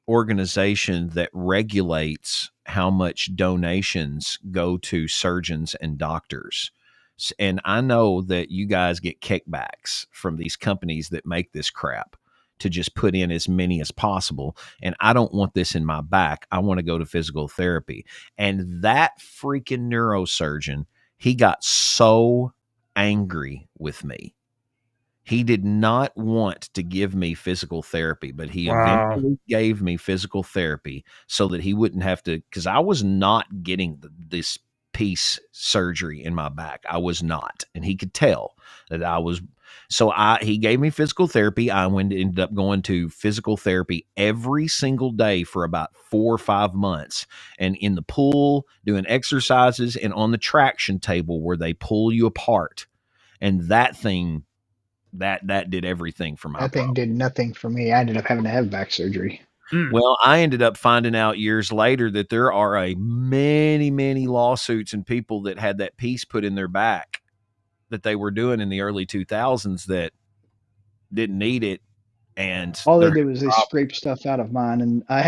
Speaker 3: organization that regulates how much donations go to surgeons and doctors. And I know that you guys get kickbacks from these companies that make this crap to just put in as many as possible. And I don't want this in my back. I want to go to physical therapy. And that freaking neurosurgeon, he got so angry with me. He did not want to give me physical therapy, but he eventually gave me physical therapy so that he wouldn't have to, because I was not getting this piece surgery in my back. I was not. And he could tell that I was. So he gave me physical therapy. I ended up going to physical therapy every single day for about 4 or 5 months, and in the pool doing exercises and on the traction table where they pull you apart. And that thing, that did everything for my
Speaker 6: That thing did nothing for me. I ended up having to have back surgery.
Speaker 3: Well, I ended up finding out years later that there are many, many lawsuits and people that had that piece put in their back that they were doing in the early 2000s that didn't need it. And
Speaker 6: all they did was they scraped stuff out of mine. And I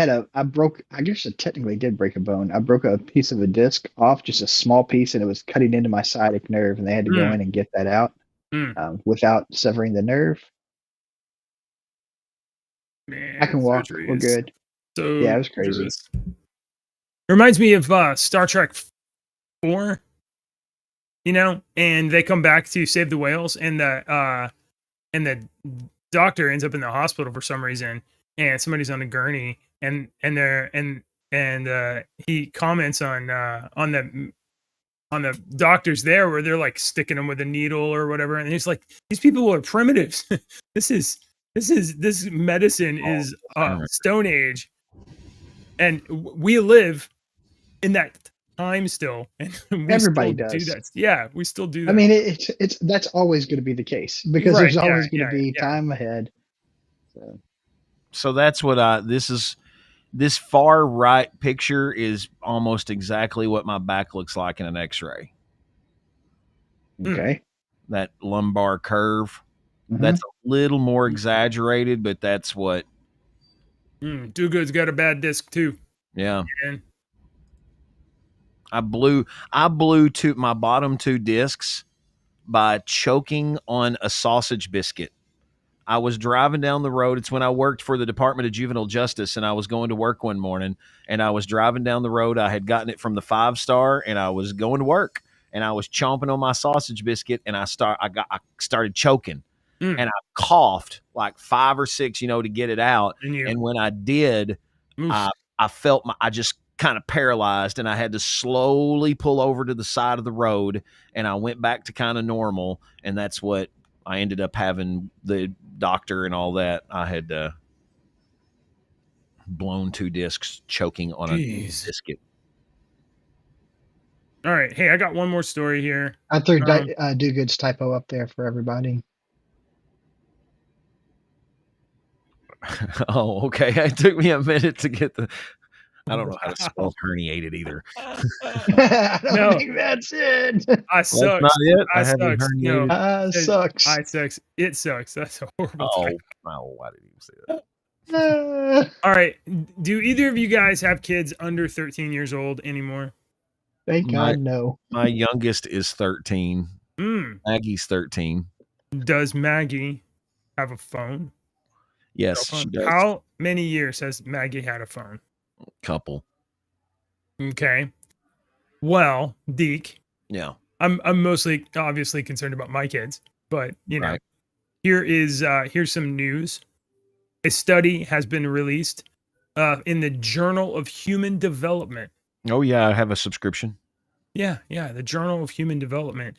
Speaker 6: guess I technically did break a bone. I broke a piece of a disc off, just a small piece, and it was cutting into my sciatic nerve, and they had to go in and get that out without severing the nerve.
Speaker 2: Man,
Speaker 6: I can walk. We're good.
Speaker 2: So
Speaker 6: yeah, it was crazy.
Speaker 2: It reminds me of Star Trek 4, and they come back to save the whales, and the doctor ends up in the hospital for some reason, and somebody's on a gurney, and he comments on the doctors there where they're like sticking them with a needle or whatever, and he's like, these people are primitives. This medicine is Stone Age, and we live in that time still, and
Speaker 6: everybody does
Speaker 2: do that. Yeah, we still do that.
Speaker 6: I mean, that's always going to be the case because there's always going to be time ahead.
Speaker 3: So that's what this is. This far right picture is almost exactly what my back looks like in an X-ray.
Speaker 6: Okay.
Speaker 3: That lumbar curve.
Speaker 6: Mhm.
Speaker 3: That's a little more exaggerated, but that's what.
Speaker 2: Do Good's got a bad disc too.
Speaker 3: Yeah,
Speaker 2: And
Speaker 3: I blew my bottom 2 discs by choking on a sausage biscuit. I was driving down the road. It's when I worked for the Department of Juvenile Justice, and I was going to work one morning, and I was driving down the road. I had gotten it from the 5-star, and I was going to work, and I was chomping on my sausage biscuit, and I started choking, and I coughed like 5 or 6, to get it out. And when I did, I felt I just kind of paralyzed, and I had to slowly pull over to the side of the road, and I went back to kind of normal, and that's what I ended up having the doctor and all that. I had blown 2 discs choking on a biscuit.
Speaker 2: All right. Hey, I got one more story here.
Speaker 6: I threw Do Good's typo up there for everybody.
Speaker 3: Oh, okay. It took me a minute to get the. I don't know how to spell herniated either.
Speaker 6: I don't think that's it.
Speaker 2: I sucks.
Speaker 3: Not it.
Speaker 2: I
Speaker 3: have it
Speaker 2: sucks.
Speaker 3: herniated.
Speaker 2: No,
Speaker 6: Sucks.
Speaker 2: I sucks. It sucks. That's a horrible
Speaker 3: Oh,
Speaker 2: type.
Speaker 3: why did you say that?
Speaker 2: All right. Do either of you guys have kids under 13 years old anymore?
Speaker 6: Thank God, no.
Speaker 3: My youngest is 13. Maggie's 13.
Speaker 2: Does Maggie have a phone?
Speaker 3: Yes, she does.
Speaker 2: How many years has Maggie had a phone?
Speaker 3: Couple.
Speaker 2: Okay. Well, Deke.
Speaker 3: Yeah.
Speaker 2: I'm mostly obviously concerned about my kids, but
Speaker 3: Right.
Speaker 2: here's some news. A study has been released in the Journal of Human Development.
Speaker 3: Oh yeah, I have a subscription.
Speaker 2: Yeah, the Journal of Human Development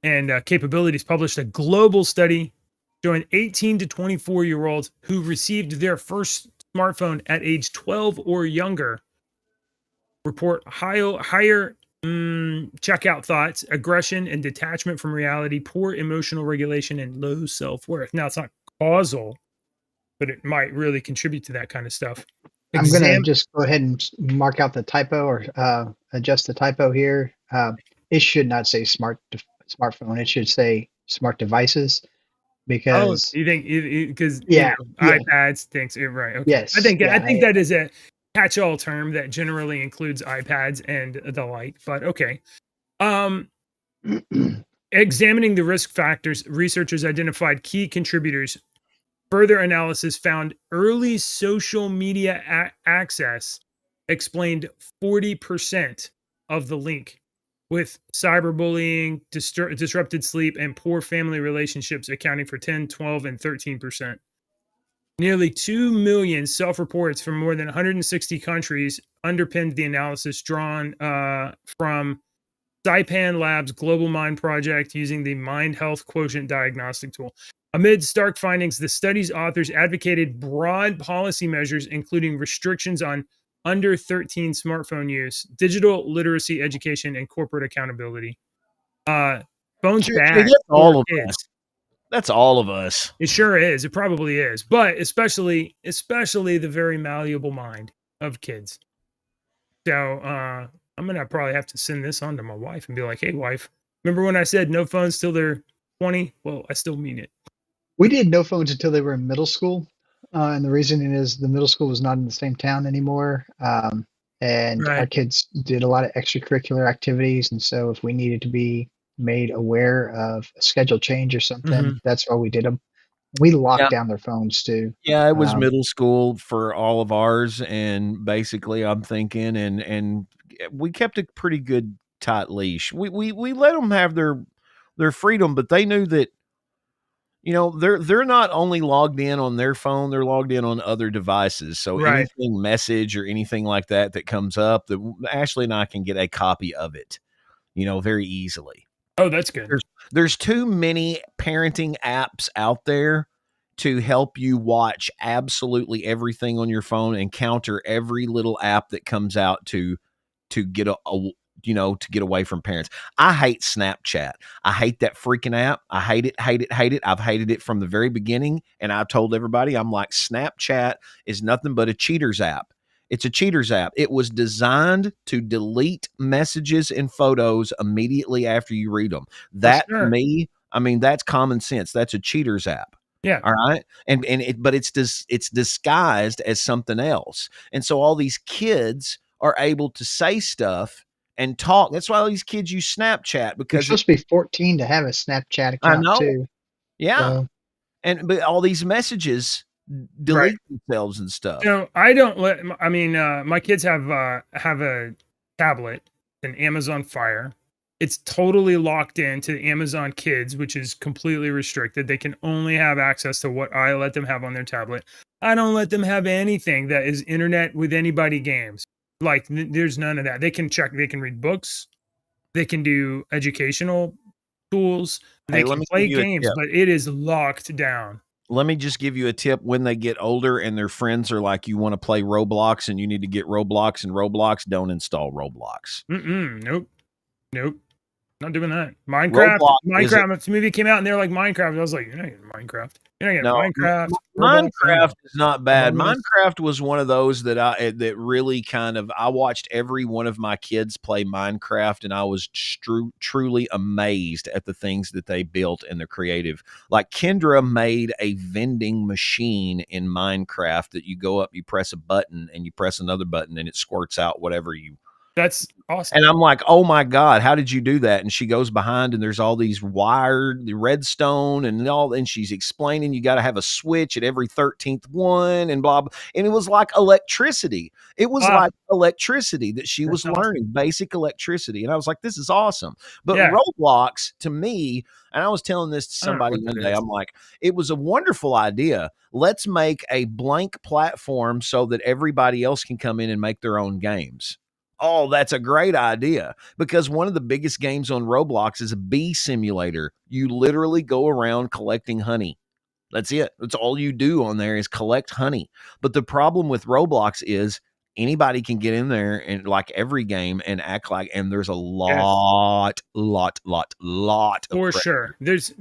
Speaker 2: and Capabilities published a global study showing 18 to 24-year-olds who received their first smartphone at age 12 or younger report higher checkout thoughts, aggression and detachment from reality, poor emotional regulation, and low self-worth. Now, it's not causal, but it might really contribute to that kind of stuff.
Speaker 6: I'm going to just go ahead and mark out the typo or adjust the typo here. It should not say smartphone. It should say smart devices because
Speaker 2: you think because
Speaker 6: yeah.
Speaker 2: iPads thinks it right. Okay.
Speaker 6: Yes.
Speaker 2: I think that is a catch-all term that generally includes iPads and the like, but okay. Examining the risk factors, researchers identified key contributors. Further analysis found early social media access explained 40% of the link, with cyberbullying, disrupted sleep, and poor family relationships accounting for 10, 12, and 13%. Nearly 2 million self-reports from more than 160 countries underpinned the analysis drawn from Saipan Labs' Global Mind Project using the Mind Health Quotient diagnostic tool. Amid stark findings, the study's authors advocated broad policy measures, including restrictions on under 13 smartphone use, digital literacy education, and corporate accountability. Phones bad.
Speaker 3: That's all of us. That's all of us.
Speaker 2: It sure is. It probably is. But especially the very malleable mind of kids. So I'm going to probably have to send this on to my wife and be like, hey, wife, remember when I said no phones till they're 20? Well, I still mean it.
Speaker 6: We did no phones until they were in middle school. And the reason is the middle school was not in the same town anymore. And our kids did a lot of extracurricular activities. And so if we needed to be made aware of a schedule change or something, that's why we did them. We locked down their phones too.
Speaker 3: Yeah, it was middle school for all of ours. And basically I'm thinking, and we kept a pretty good tight leash. We let them have their freedom, but they knew that, they're not only logged in on their phone, they're logged in on other devices. So anything message or anything like that comes up, that Ashley and I can get a copy of it, very easily.
Speaker 2: Oh, that's good.
Speaker 3: There's too many parenting apps out there to help you watch absolutely everything on your phone and counter every little app that comes out to get to get away from parents. I hate Snapchat. I hate that freaking app. I hate it. I've hated it from the very beginning. And I've told everybody, I'm like, Snapchat is nothing but a cheaters app. It's a cheaters app. It was designed to delete messages and photos immediately after you read them. That to
Speaker 2: sure.
Speaker 3: me, I mean, that's common sense. That's a cheaters app.
Speaker 2: Yeah.
Speaker 3: All right. But it's disguised as something else. And so all these kids are able to say stuff and talk. That's why all these kids use Snapchat,
Speaker 6: You're
Speaker 3: because
Speaker 6: supposed to be 14 to have a Snapchat
Speaker 3: I
Speaker 6: account
Speaker 3: know.
Speaker 6: too.
Speaker 3: Yeah.
Speaker 6: So
Speaker 3: But all these messages delete themselves and stuff.
Speaker 2: So I don't let. I mean, my kids have a tablet, an Amazon Fire. It's totally locked into Amazon Kids, which is completely restricted. They can only have access to what I let them have on their tablet. I don't let them have anything that is internet with anybody games. Like there's none of that. They can check. They can read books. They can do educational tools. They
Speaker 3: Hey, let
Speaker 2: can
Speaker 3: me
Speaker 2: play
Speaker 3: give you a
Speaker 2: games,
Speaker 3: tip.
Speaker 2: but it is locked down.
Speaker 3: Let me just give you a tip. When they get older and their friends are like, you want to play Roblox and you need to get Roblox and Roblox, don't install Roblox.
Speaker 2: Nope. Not doing that. Minecraft. If the movie came out and they're like Minecraft, I was like, you're not getting Minecraft. You're not getting Minecraft.
Speaker 3: Minecraft is not bad.
Speaker 2: Roblox.
Speaker 3: Minecraft was one of those that really kind of, I watched every one of my kids play Minecraft, and I was truly amazed at the things that they built and the creative. Like Kendra made a vending machine in Minecraft that you go up, you press a button, and you press another button, and it squirts out whatever you.
Speaker 2: That's awesome.
Speaker 3: And I'm like, oh my God, how did you do that? And she goes behind and there's all these wired redstone and all, and she's explaining you got to have a switch at every 13th one and blah, blah. And it was like electricity. It was like electricity that she was learning, basic electricity. And I was like, this is awesome. But Roblox, to me, and I was telling this to somebody one day, I'm like, it was a wonderful idea. Let's make a blank platform so that everybody else can come in and make their own games. Oh, that's a great idea, because one of the biggest games on Roblox is a bee simulator. You literally go around collecting honey. That's it. That's all you do on there is collect honey. But the problem with Roblox is anybody can get in there and like every game and act like, and there's a lot
Speaker 2: for sure. There's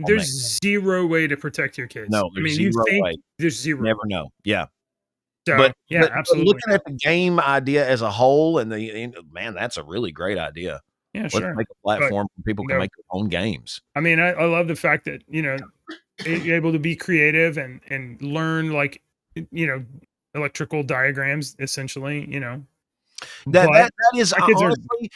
Speaker 2: zero way to protect your kids.
Speaker 3: No, there's zero way.
Speaker 2: There's zero.
Speaker 3: Never know. Yeah.
Speaker 2: So,
Speaker 3: but
Speaker 2: absolutely.
Speaker 3: Looking at the game idea as a whole, and man, that's a really great idea.
Speaker 2: Yeah,
Speaker 3: Let's
Speaker 2: sure.
Speaker 3: make a platform where people can make their own games.
Speaker 2: I mean, I love the fact that, you're able to be creative and learn, like, electrical diagrams, essentially,
Speaker 3: That is honestly,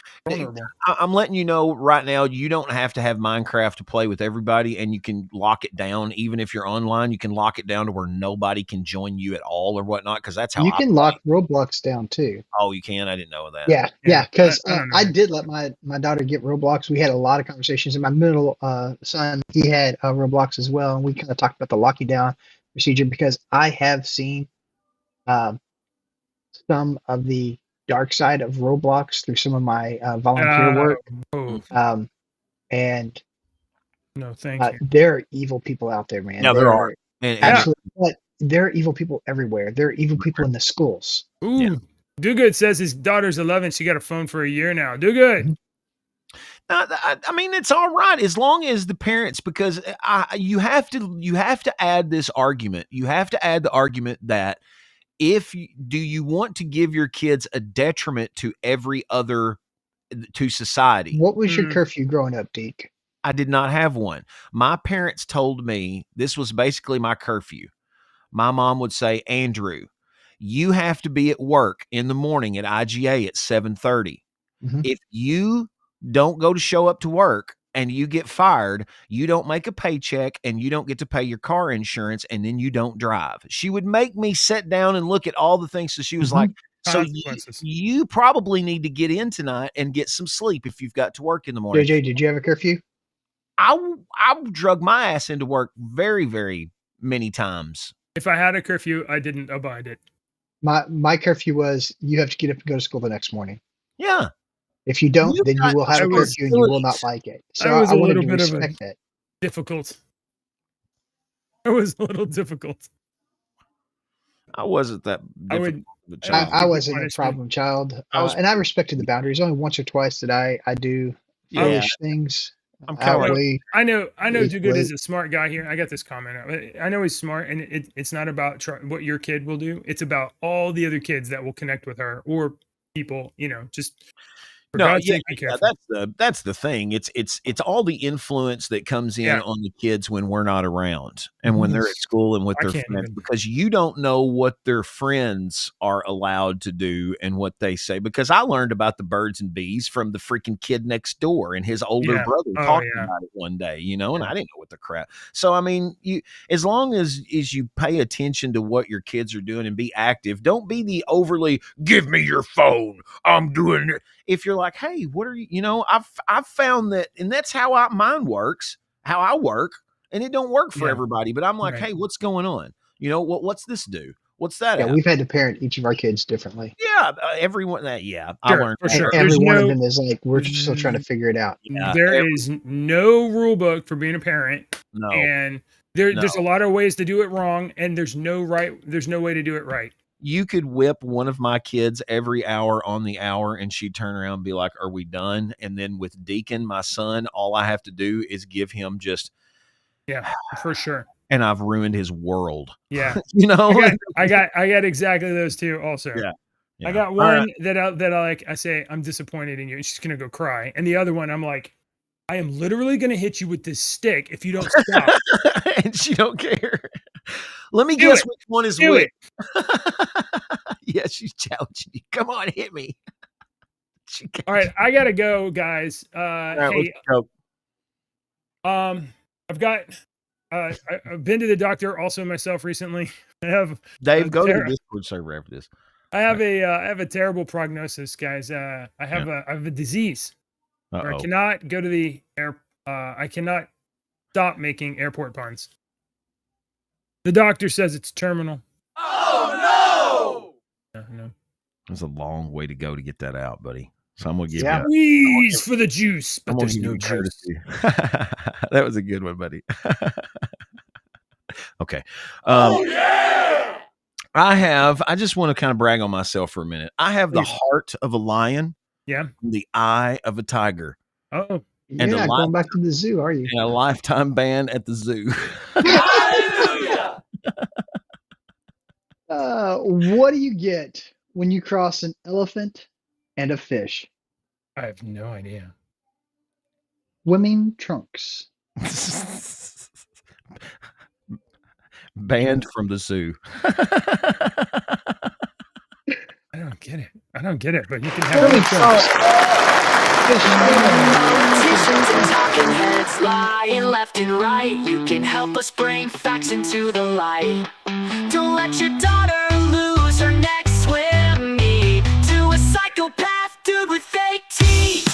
Speaker 3: I'm letting you know right now, you don't have to have Minecraft to play with everybody, and you can lock it down. Even if you're online, you can lock it down to where nobody can join you at all or whatnot, because that's how
Speaker 6: you can lock Roblox down too.
Speaker 3: Oh, you can? I didn't know that.
Speaker 6: Yeah, because I did let my daughter get Roblox. We had a lot of conversations, and my middle son, he had Roblox as well, and we kind of talked about the locking down procedure, because I have seen some of the dark side of Roblox through some of my volunteer work. And
Speaker 2: no, thank you.
Speaker 6: There are evil people out there, man.
Speaker 3: No, there are.
Speaker 6: Absolutely. But there are evil people everywhere. There are evil people in the schools.
Speaker 2: Ooh. Yeah. Do Good says his daughter's 11. She got a phone for a year now. Do Good.
Speaker 3: I mean, it's all right as long as the parents, because you have to add this argument. You have to add the argument that do you want to give your kids a detriment to society?
Speaker 6: What was your curfew growing up, Deke?
Speaker 3: I did not have one. My parents told me this was basically my curfew. My mom would say, Andrew, you have to be at work in the morning at IGA at 7:30. Mm-hmm. If you don't show up to work and you get fired, you don't make a paycheck and you don't get to pay your car insurance, and then you don't drive. She would make me sit down and look at all the things. So she was like, so you probably need to get in tonight and get some sleep if you've got to work in the morning.
Speaker 6: JJ, did you have a curfew?
Speaker 3: I drug my ass into work very, very many times.
Speaker 2: If I had a curfew, I didn't abide it.
Speaker 6: My curfew was you have to get up and go to school the next morning.
Speaker 3: Yeah.
Speaker 6: If you don't, then you will have a curfew and you will not like it. So I wanted to respect that.
Speaker 2: Difficult. It was a little difficult.
Speaker 3: I wasn't that difficult.
Speaker 6: I wasn't a problem child. And I respected the boundaries. Only once or twice did I do foolish things.
Speaker 3: I'm kind of
Speaker 6: outweigh.
Speaker 2: I know
Speaker 6: It's
Speaker 2: Do Good
Speaker 6: way-
Speaker 2: is a smart guy here. I got this comment out. I know he's smart, and it's not about what your kid will do. It's about all the other kids that will connect with her or people. Just for God's sake, be careful.
Speaker 3: that's the thing. It's all the influence that comes in
Speaker 2: Yeah.
Speaker 3: on the kids when we're not around and when they're at school and with
Speaker 2: I
Speaker 3: their
Speaker 2: can't
Speaker 3: friends,
Speaker 2: even.
Speaker 3: because you don't know what their friends are allowed to do and what they say. Because I learned about the birds and bees from the freaking kid next door and his older
Speaker 2: Yeah.
Speaker 3: brother
Speaker 2: Oh,
Speaker 3: talking
Speaker 2: yeah.
Speaker 3: about it one day, and I didn't know what the crap. So I mean, as long as you pay attention to what your kids are doing and be active, don't be the overly give me your phone, I'm doing it. If you're like, hey, what are you? I've found that, and that's how mine works, how I work, and it don't work for
Speaker 2: Yeah.
Speaker 3: everybody. But I'm like,
Speaker 2: Right.
Speaker 3: hey, what's going on? What's this do? What's that?
Speaker 6: Yeah,
Speaker 3: app?
Speaker 6: we've had to parent each of our kids differently.
Speaker 3: Yeah, everyone. I
Speaker 2: Sure,
Speaker 3: learned
Speaker 2: for
Speaker 3: that.
Speaker 2: sure.
Speaker 6: Every
Speaker 2: There's
Speaker 6: one of
Speaker 2: no-
Speaker 6: them is like, we're just still trying to figure it out.
Speaker 3: Yeah,
Speaker 2: There is no rule book for being a parent,
Speaker 3: no,
Speaker 2: and there's a lot of ways to do it wrong, and there's no way to do it right.
Speaker 3: you could whip one of my kids every hour on the hour, and she'd turn around and be like, "Are we done?" And then with Deacon, my son, all I have to do is give him just,
Speaker 2: Yeah, for sure.
Speaker 3: and I've ruined his world.
Speaker 2: Yeah,
Speaker 3: Oh,
Speaker 2: I got exactly those two also.
Speaker 3: Yeah.
Speaker 2: I got
Speaker 3: All
Speaker 2: one
Speaker 3: right.
Speaker 2: that I say I'm disappointed in you, and she's gonna go cry, and the other one I'm like, I am literally gonna hit you with this stick if you don't stop.
Speaker 3: And she don't care. Let me
Speaker 2: Do
Speaker 3: guess
Speaker 2: it.
Speaker 3: which one is
Speaker 2: Do
Speaker 3: which.
Speaker 2: it.
Speaker 3: Yeah, she's challenging you. Come on, hit me.
Speaker 2: All right, I gotta go, guys.
Speaker 3: All right,
Speaker 2: Hey,
Speaker 3: let's go.
Speaker 2: I've been to the doctor also myself recently. I have
Speaker 3: Dave, go to the
Speaker 2: Sarah.
Speaker 3: Discord server after this.
Speaker 2: I have a terrible prognosis, guys. I have a disease where I
Speaker 3: Uh-oh.
Speaker 2: cannot go to the air. I cannot stop making airport puns. The doctor says it's terminal.
Speaker 1: Oh
Speaker 2: No.
Speaker 3: There's a long way to go to get that out, buddy. So I'm gonna give
Speaker 6: Yeah.
Speaker 3: you.
Speaker 2: Wheeze for the juice, but
Speaker 3: I'm gonna
Speaker 2: there's
Speaker 3: give
Speaker 2: no
Speaker 3: you
Speaker 2: juice.
Speaker 3: courtesy. That was a good one, buddy. Okay.
Speaker 1: yeah!
Speaker 3: I just want to kind of brag on myself for a minute. I have the
Speaker 2: Please.
Speaker 3: heart of a lion,
Speaker 2: Yeah.
Speaker 3: and the eye of a tiger,
Speaker 2: Oh,
Speaker 6: You're
Speaker 3: And a
Speaker 6: not
Speaker 3: lot-
Speaker 6: going back to the zoo, are you?
Speaker 3: and a lifetime ban at the zoo.
Speaker 1: Hallelujah!
Speaker 6: What do you get when you cross an elephant and a fish?
Speaker 2: I have no idea.
Speaker 6: Swimming trunks.
Speaker 3: Banned from the zoo.
Speaker 2: I don't get it, but you can have
Speaker 6: Swimming
Speaker 2: it.
Speaker 6: trunks.
Speaker 7: Politicians and talking heads lying left and right. You can help us bring facts into the light. Don't let your daughter lose her next swim meet to a psychopath dude with fake teeth.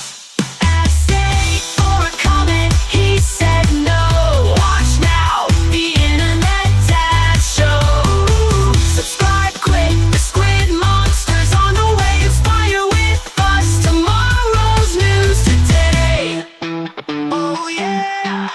Speaker 7: Essay for a comment, he said no. Watch now, the internet dad show. Subscribe quick, the squid monster's on the way. Inspire with us tomorrow's news today. Oh yeah.